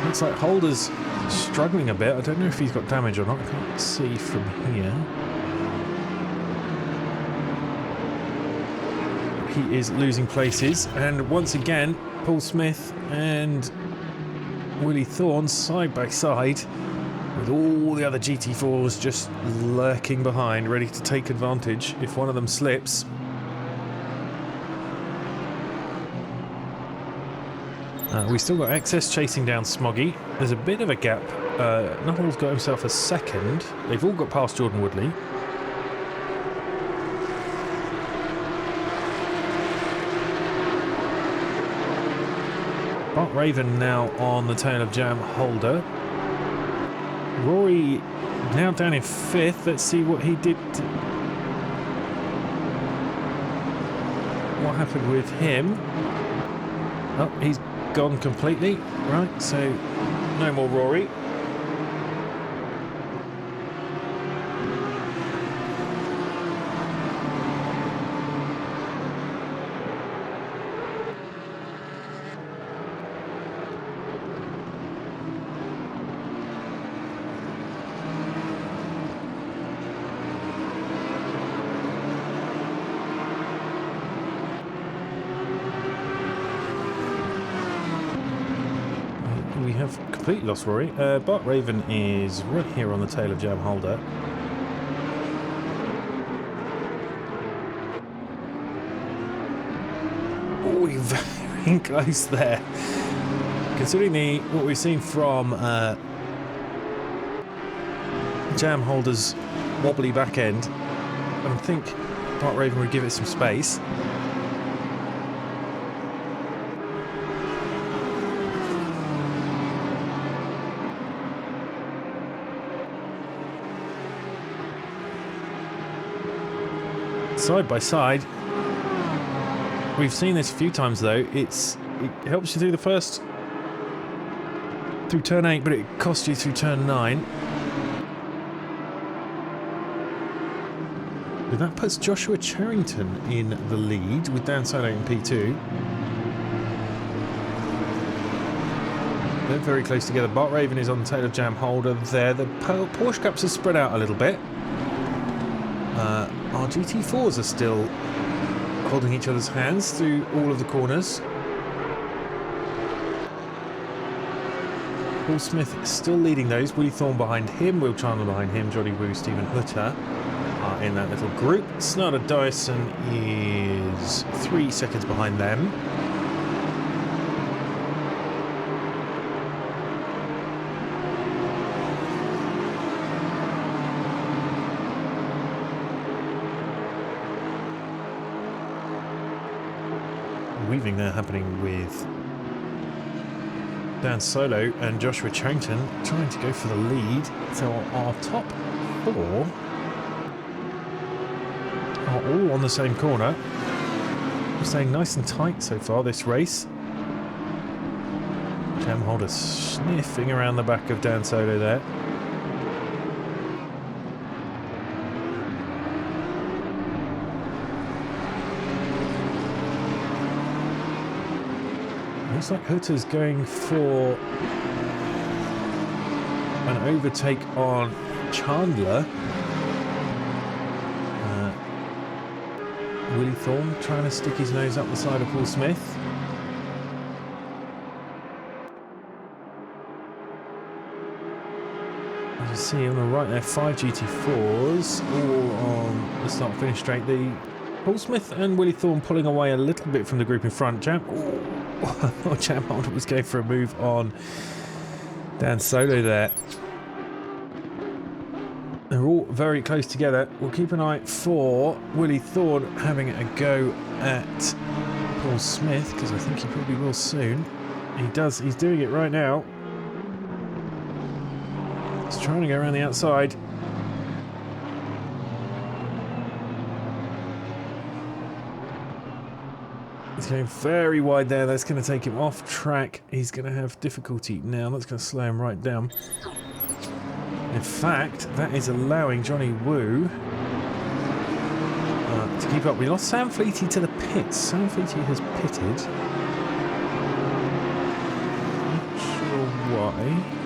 [SPEAKER 1] looks like Holder's struggling a bit. I don't know if he's got damage or not. I can't see from here. He is losing places, and once again, Paul Smith and Willie Thorne side by side, with all the other GT4s just lurking behind, ready to take advantage if one of them slips. We still got Excess chasing down Smoggy. There's a bit of a gap. Nuttall's got himself a second. They've all got past Jordan Woodley. Bart Raven now on the tail of Jam Holder. Rory now down in 5th. Let's see what he did. What happened with him? Oh, he's gone completely. Right, so no more Rory. We have completely lost Rory. Bart Raven is right here on the tail of Jam Holder. Oh, we're very close there. Considering what we've seen from Jam Holder's wobbly back end, I think Bart Raven would give it some space. Side by side. We've seen this a few times though. It helps you through the first, through turn 8, but it costs you through turn 9. And that puts Joshua Charrington in the lead with Dan Solo in P2. They're very close together. Bart Raven is on the tail of Jam Holder there. The Porsche Cups are spread out a little bit. Our GT4s are still holding each other's hands through all of the corners. Paul Smith is still leading those. Willie Thorne behind him, Will Chandler behind him, Johnny Woo, Stephen Hutter are in that little group. Snarder Dyson is 3 seconds behind them. Weaving there happening with Dan Solo and Joshua Charrington trying to go for the lead. So our top 4 are all on the same corner. We're staying nice and tight so far this race. Jam Holder sniffing around the back of Dan Solo there. Looks like Hutter's going for an overtake on Chandler. Willie Thorne trying to stick his nose up the side of Paul Smith. As you see on the right there, 5 GT4s all on the start finish straight. The Paul Smith and Willie Thorne pulling away a little bit from the group in front. Jam Holder was going for a move on Dan Solo there. They're all very close together. We'll keep an eye for Willie Thorne having a go at Paul Smith, because I think he probably will soon. He does. He's doing it right now. He's trying to go around the outside. He's going very wide there. That's going to take him off track. He's going to have difficulty now. That's going to slow him right down. In fact, that is allowing Johnny Woo to keep up. We lost Sam Fleety to the pits. Sam Fleety has pitted. why.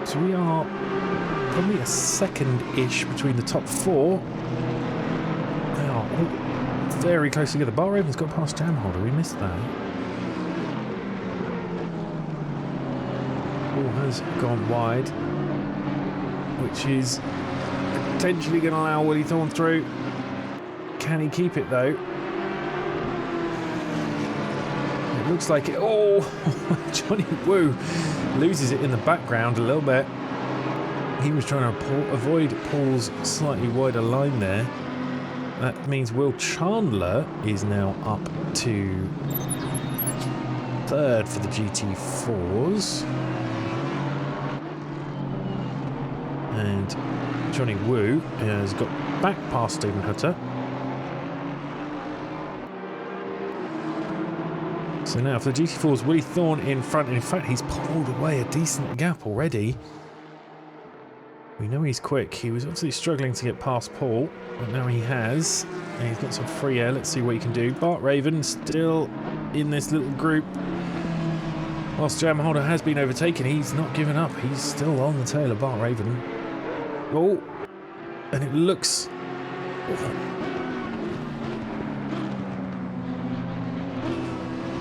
[SPEAKER 1] So we are probably a second-ish between the top four. They are all very close together. Bar Raven's got past Jam Holder. We missed that. Ball has gone wide, which is potentially going to allow Willie Thorne through. Can he keep it though? It looks like it. Oh, Johnny Woo loses it in the background a little bit. He was trying to avoid Paul's slightly wider line there. That means Will Chandler is now up to third for the GT4s. And Johnny Woo has got back past Stephen Hutter. So now for the GT4s, Willie Thorne in front. In fact, he's pulled away a decent gap already. We know he's quick. He was obviously struggling to get past Paul, but now he has. And he's got some free air. Let's see what he can do. Bart Raven still in this little group. Whilst Jam Holder has been overtaken, he's not given up. He's still on the tail of Bart Raven. Oh, and it looks...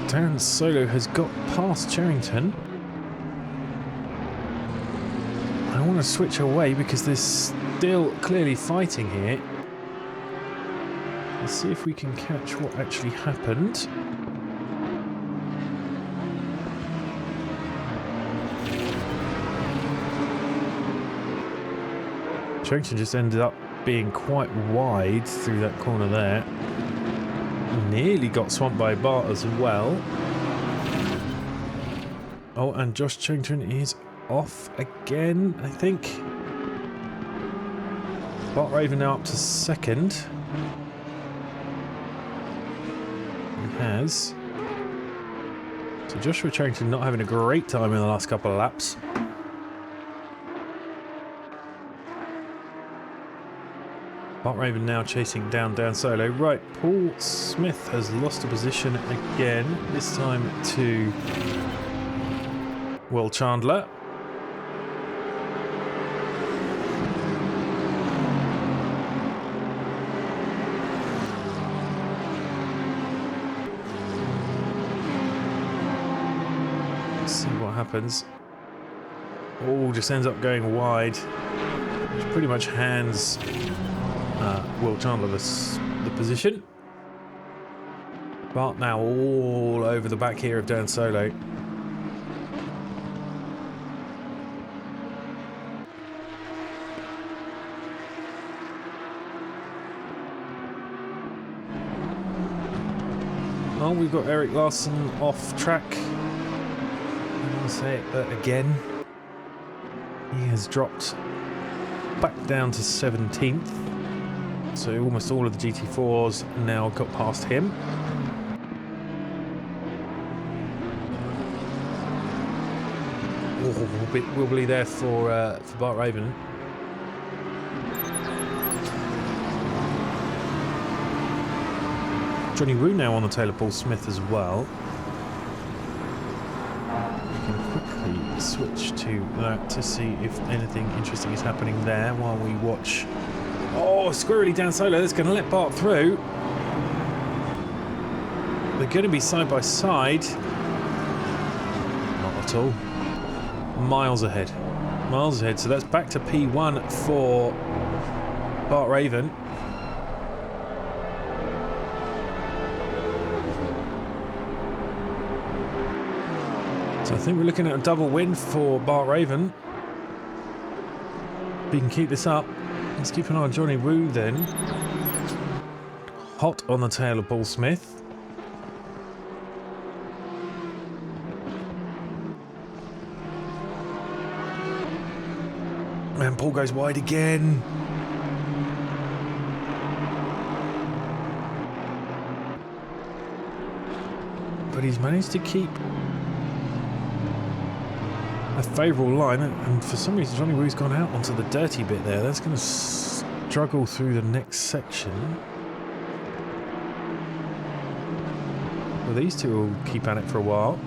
[SPEAKER 1] Dan Solo has got past Charrington. I want to switch away because there's still clearly fighting here. Let's see if we can catch what actually happened. Charrington just ended up being quite wide through that corner there. Nearly got swamped by Bart as well. Oh, and Josh Charrington is off again, I think. Bart Raven now up to second. He has. So Joshua Charrington not having a great time in the last couple of laps. Bart Raven now chasing down Dan Solo. Right, Paul Smith has lost a position again, this time to Will Chandler. Let's see what happens. Oh, just ends up going wide, which pretty much hands Will Chandler the position. Bart now all over the back here of Dan Solo. Oh, we've got Eric Larson off track. I want to say it again. He has dropped back down to 17th. So almost all of the GT4s now got past him. Oh, a bit wibbly there for Bart Raven. Johnny Woo now on the tail of Paul Smith as well. We can quickly switch to that to see if anything interesting is happening there while we watch. Oh, squirrely Dan Solo, that's going to let Bart through. They're going to be side by side. Not at all. Miles ahead. Miles ahead, so that's back to P1 for Bart Raven. So I think we're looking at a double win for Bart Raven. If we can keep this up. Let's keep an eye on Johnny Woo then. Hot on the tail of Paul Smith. And Paul goes wide again. But he's managed to keep a favourable line, and for some reason Johnny Woo's gone out onto the dirty bit there. That's going to struggle through the next section. Well, these two will keep at it for a while.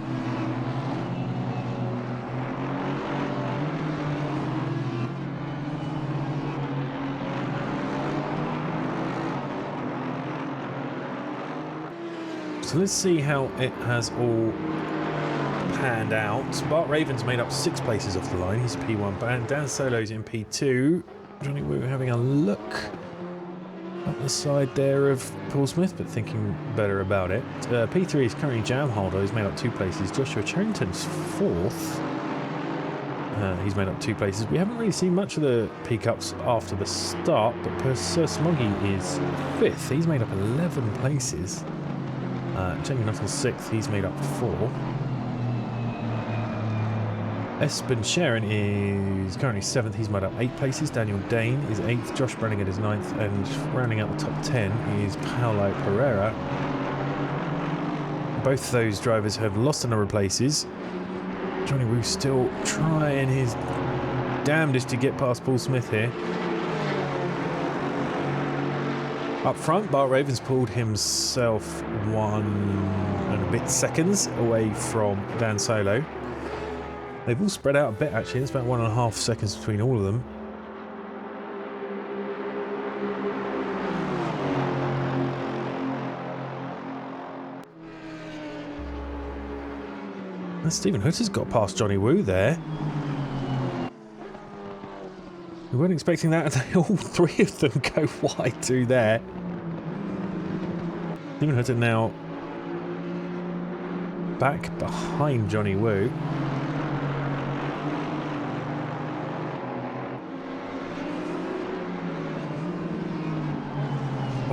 [SPEAKER 1] So let's see how it has all panned out. Bart Raven's made up 6 places off the line. He's a P1. Dan Solo's in P2. Johnny Woo having a look up the side there of Paul Smith, but thinking better about it. P3 is currently Jam Holder. He's made up 2 places. Joshua Charrington's 4th. He's made up 2 places. We haven't really seen much of the P-Cups after the start, but Sir Smoggy is 5th. He's made up 11 places. Jamie Nuttall's 6th, he's made up 4. Espen Sharon is currently 7th, he's made up 8 places. Daniel Dane is 8th, Josh Brannigan is 9th, and rounding out the top 10 is Paolo Pereira. Both those drivers have lost a number of places. Johnny Woo still trying his damnedest to get past Paul Smith here. Up front, Bart Ravens pulled himself 1 and a bit seconds away from Dan Solo. They've all spread out a bit actually, there's about 1.5 seconds between all of them. And Stephen Hutter's got past Johnny Woo there. We weren't expecting that, and all 3 of them go wide through there. Stephen Hutter now back behind Johnny Woo.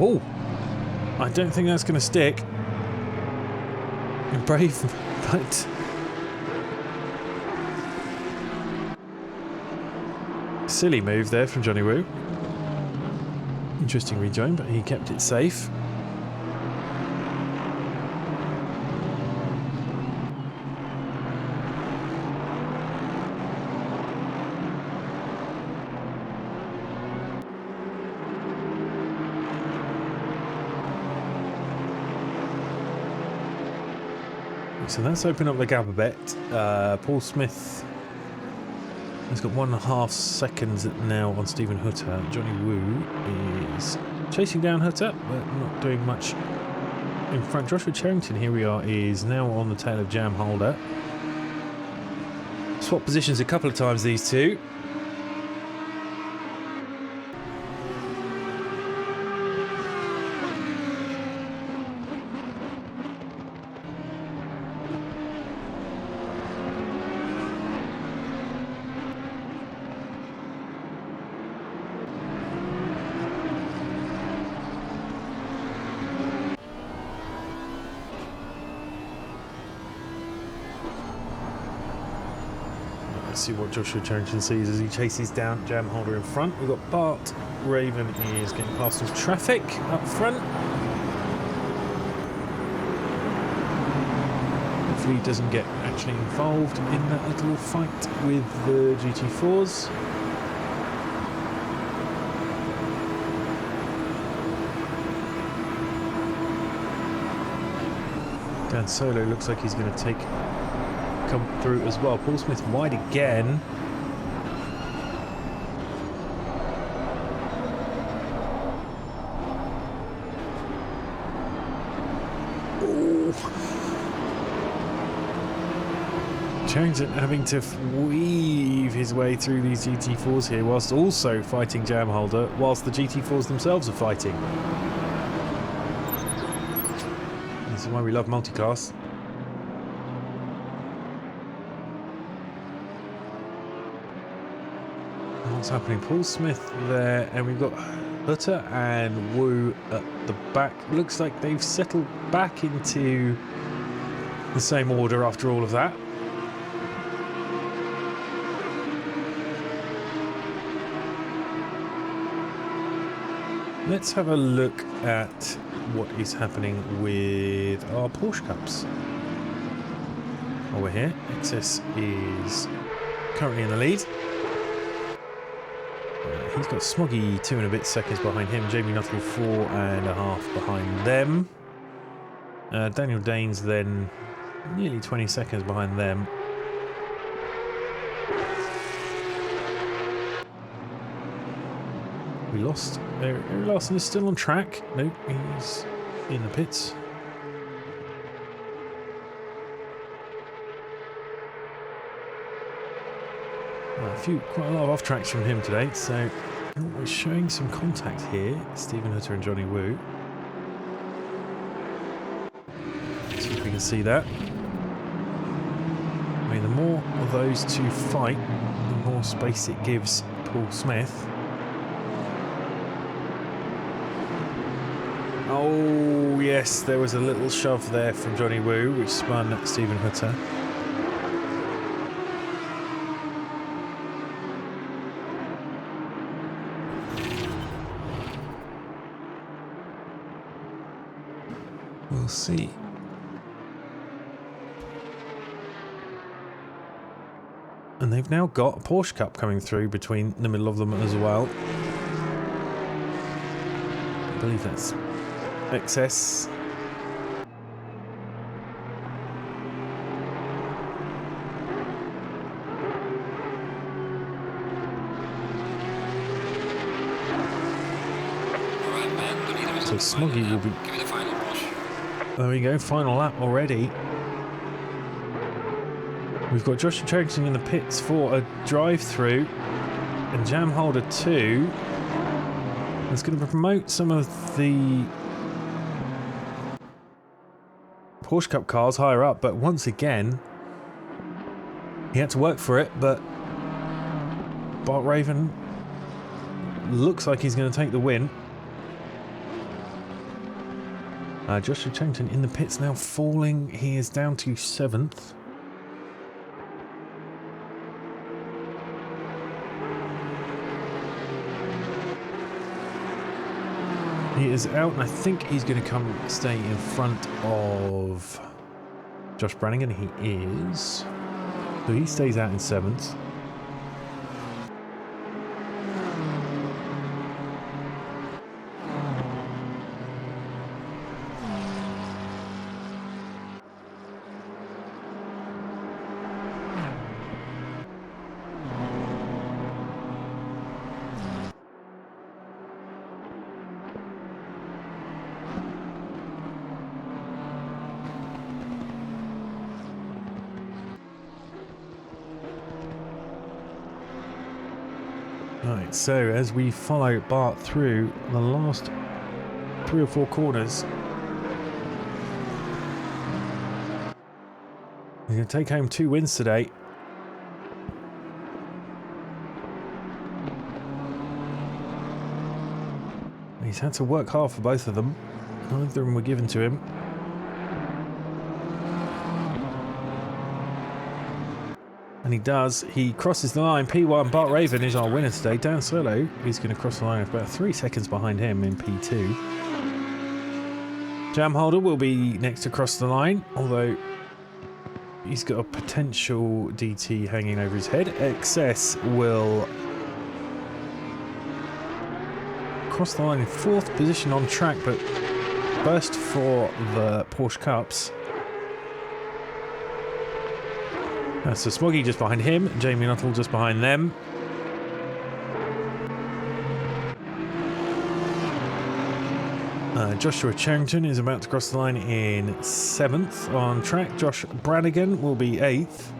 [SPEAKER 1] Oh, I don't think that's going to stick. Brave, but silly move there from Johnny Woo. Interesting rejoin, but he kept it safe. So that's opened up the gap a bit. Paul Smith has got 1.5 seconds now on Stephen Hutter. Johnny Woo is chasing down Hutter, but not doing much in front. Joshua Charrington, here we are, is now on the tail of Jam Holder. Swap positions a couple of times, these two. Let's see what Joshua Charrington sees as he chases down Jam Holder in front. We've got Bart Raven is getting past some traffic up front. Hopefully he doesn't get actually involved in that little fight with the GT4s. Dan Solo looks like he's going to come through as well. Paul Smith wide again. Ooh. Charrington having to weave his way through these GT4s here whilst also fighting Jam Holder whilst the GT4s themselves are fighting. This is why we love multiclass. What's happening? Paul Smith there, and we've got Hutter and Woo at the back. Looks like they've settled back into the same order after all of that. Let's have a look at what is happening with our Porsche Cups. Over here, XS is currently in the lead. He's got Smoggy 2 and a bit seconds behind him. Jamie Nuttall 4.5 behind them. Daniel Danes then nearly 20 seconds behind them. We lost. Eric Larson is still on track. Nope, he's in the pits. Quite a lot of off tracks from him today, so we're showing some contact here. Stephen Hutter and Johnny Wu. Let's see if we can see that. I mean, the more of those two fight, the more space it gives Paul Smith. Oh yes, there was a little shove there from Johnny Wu, which spun Stephen Hutter. We'll see. And they've now got a Porsche Cup coming through between the middle of them as well. I believe that's excess. So Smoggy will be...
[SPEAKER 3] Give it a final push.
[SPEAKER 1] There we go, final lap already. We've got Joshua Charrington in the pits for a drive-through and Jam Holder 2. That's going to promote some of the Porsche Cup cars higher up, but once again, he had to work for it, but Bart Raven looks like he's going to take the win. Joshua Charrington in the pits now falling. He is down to 7th. He is out, and I think he's going to come stay in front of Josh Brannigan. He is. So he stays out in 7th. Right, so as we follow Bart through the last 3 or 4 corners, he's going to take home 2 wins today. He's had to work hard for both of them. Neither of them were given to him. And he does. He crosses the line. P1, Bart Raven is our winner today. Dan Solo is going to cross the line about 3 seconds behind him in P2. Jam Holder will be next to cross the line, although he's got a potential DT hanging over his head. Excess will cross the line in 4th position on track, but burst for the Porsche Cups. So Smoggy just behind him, Jamie Nuttall just behind them. Joshua Charrington is about to cross the line in 7th on track. Josh Brannigan will be 8th.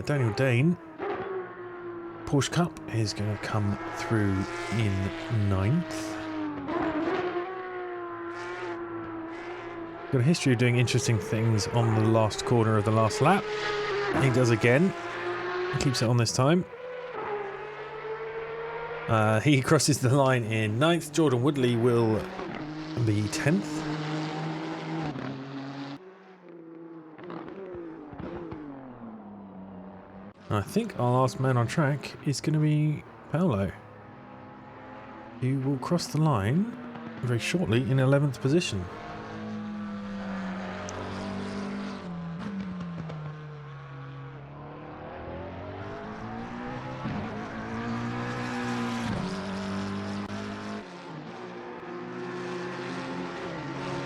[SPEAKER 1] Daniel Dane, Porsche Cup, is going to come through in 9th. Got a history of doing interesting things on the last corner of the last lap. He does again. Keeps it on this time. He crosses the line in 9th. Jordan Woodley will be 10th. I think our last man on track is going to be Paolo, who will cross the line very shortly in 11th position.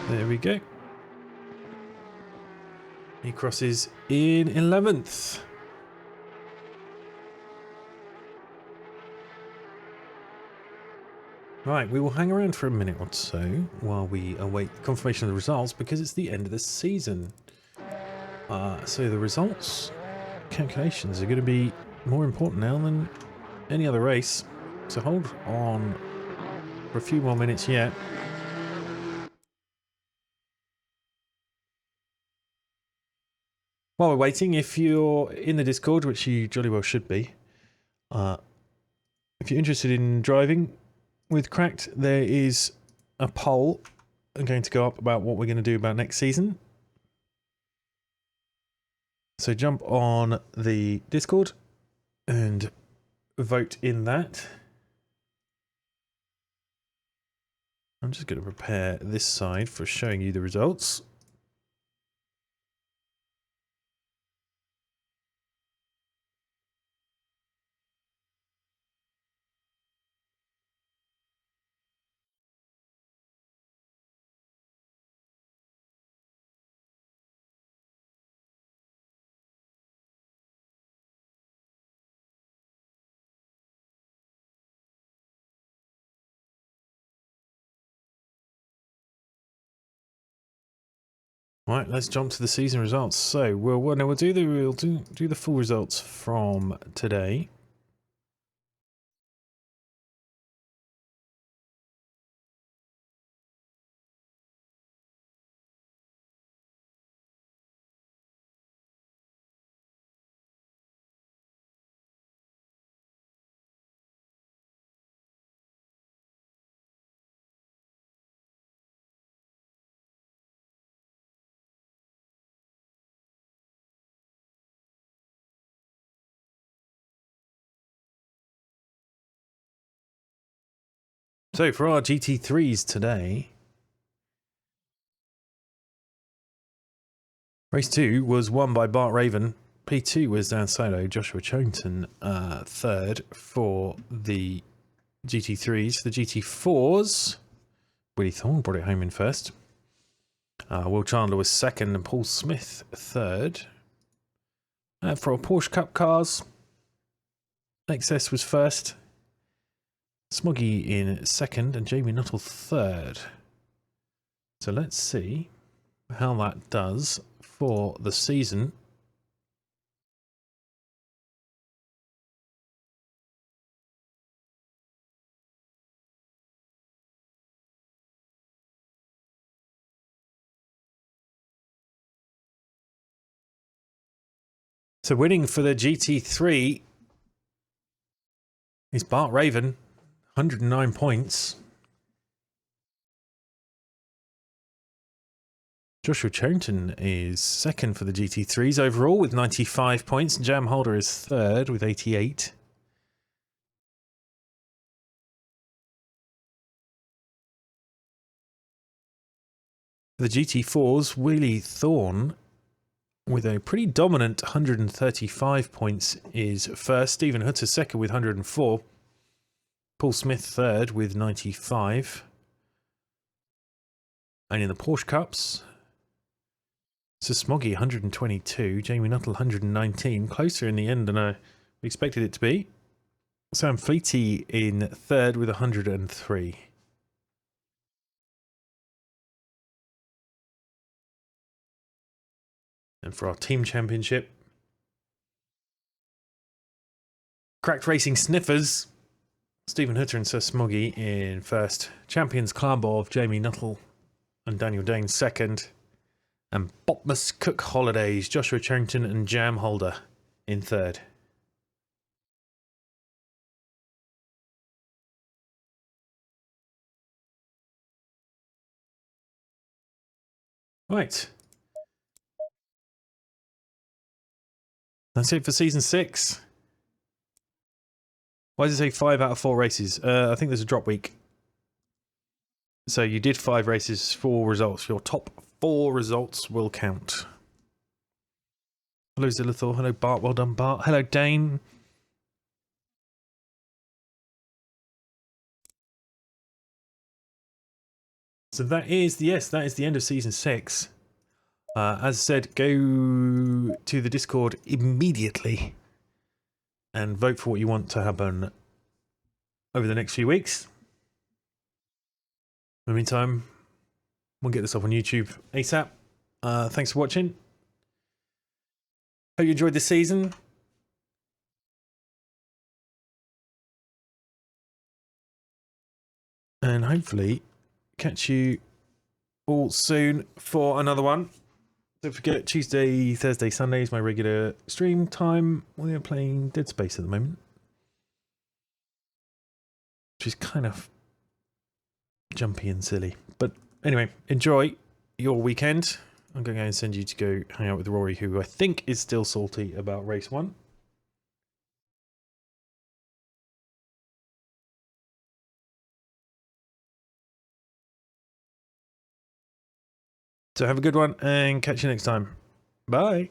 [SPEAKER 1] There we go. He crosses in 11th. Right, we will hang around for a minute or so while we await confirmation of the results because it's the end of the season. So the results calculations are going to be more important now than any other race. So hold on for a few more minutes yet. While we're waiting, if you're in the Discord, which you jolly well should be, if you're interested in driving with Cracked, there is a poll going to go up about what we're going to do about next season. So jump on the Discord and vote in that. I'm just going to prepare this side for showing you the results. Right, let's jump to the season results. So we'll do the full results from today. So for our GT3s today, race 2 was won by Bart Raven. P2 was Dan Solo, Joshua Choington, third for the GT3s. The GT4s, Willie Thorne brought it home in first. Will Chandler was second and Paul Smith third. For our Porsche Cup cars, XS was first. Smoggy in second and Jamie Nuttall third. So let's see how that does for the season. So winning for the GT3 is Bart Raven, 109 points. Joshua Choington is second for the GT3s overall with 95 points. Jam Holder is third with 88. The GT4s, Willie Thorne with a pretty dominant 135 points is first. Stephen Hutter second with 104. Paul Smith third with 95. And in the Porsche Cups, so Smoggy 122, Jamie Nuttall 119, closer in the end than I expected it to be. Sam Fleety in third with 103. And for our team championship, Cracked Racing Sniffers, Stephen Hutter and Sir Smoggy in first. Champions Club of Jamie Nuttall and Daniel Dane second. And Botmas Cook Holidays, Joshua Choington and Jam Holder in third. Right. That's it for season 6. Why does it say 5 out of 4 races? I think there's a drop week. So you did 5 races, 4 results. Your top 4 results will count. Hello Zilithor. Hello Bart. Well done Bart. Hello Dane. So that is the end of season 6. As I said, go to the Discord immediately and vote for what you want to happen over the next few weeks. In the meantime, we'll get this up on YouTube ASAP. Thanks for watching. Hope you enjoyed this season. And hopefully catch you all soon for another one. Don't forget, Tuesday, Thursday, Sunday is my regular stream time. We're playing Dead Space at the moment, which is kind of jumpy and silly. But anyway, enjoy your weekend. I'm going to go and send you to go hang out with Rory, who I think is still salty about race 1. So have a good one and catch you next time. Bye.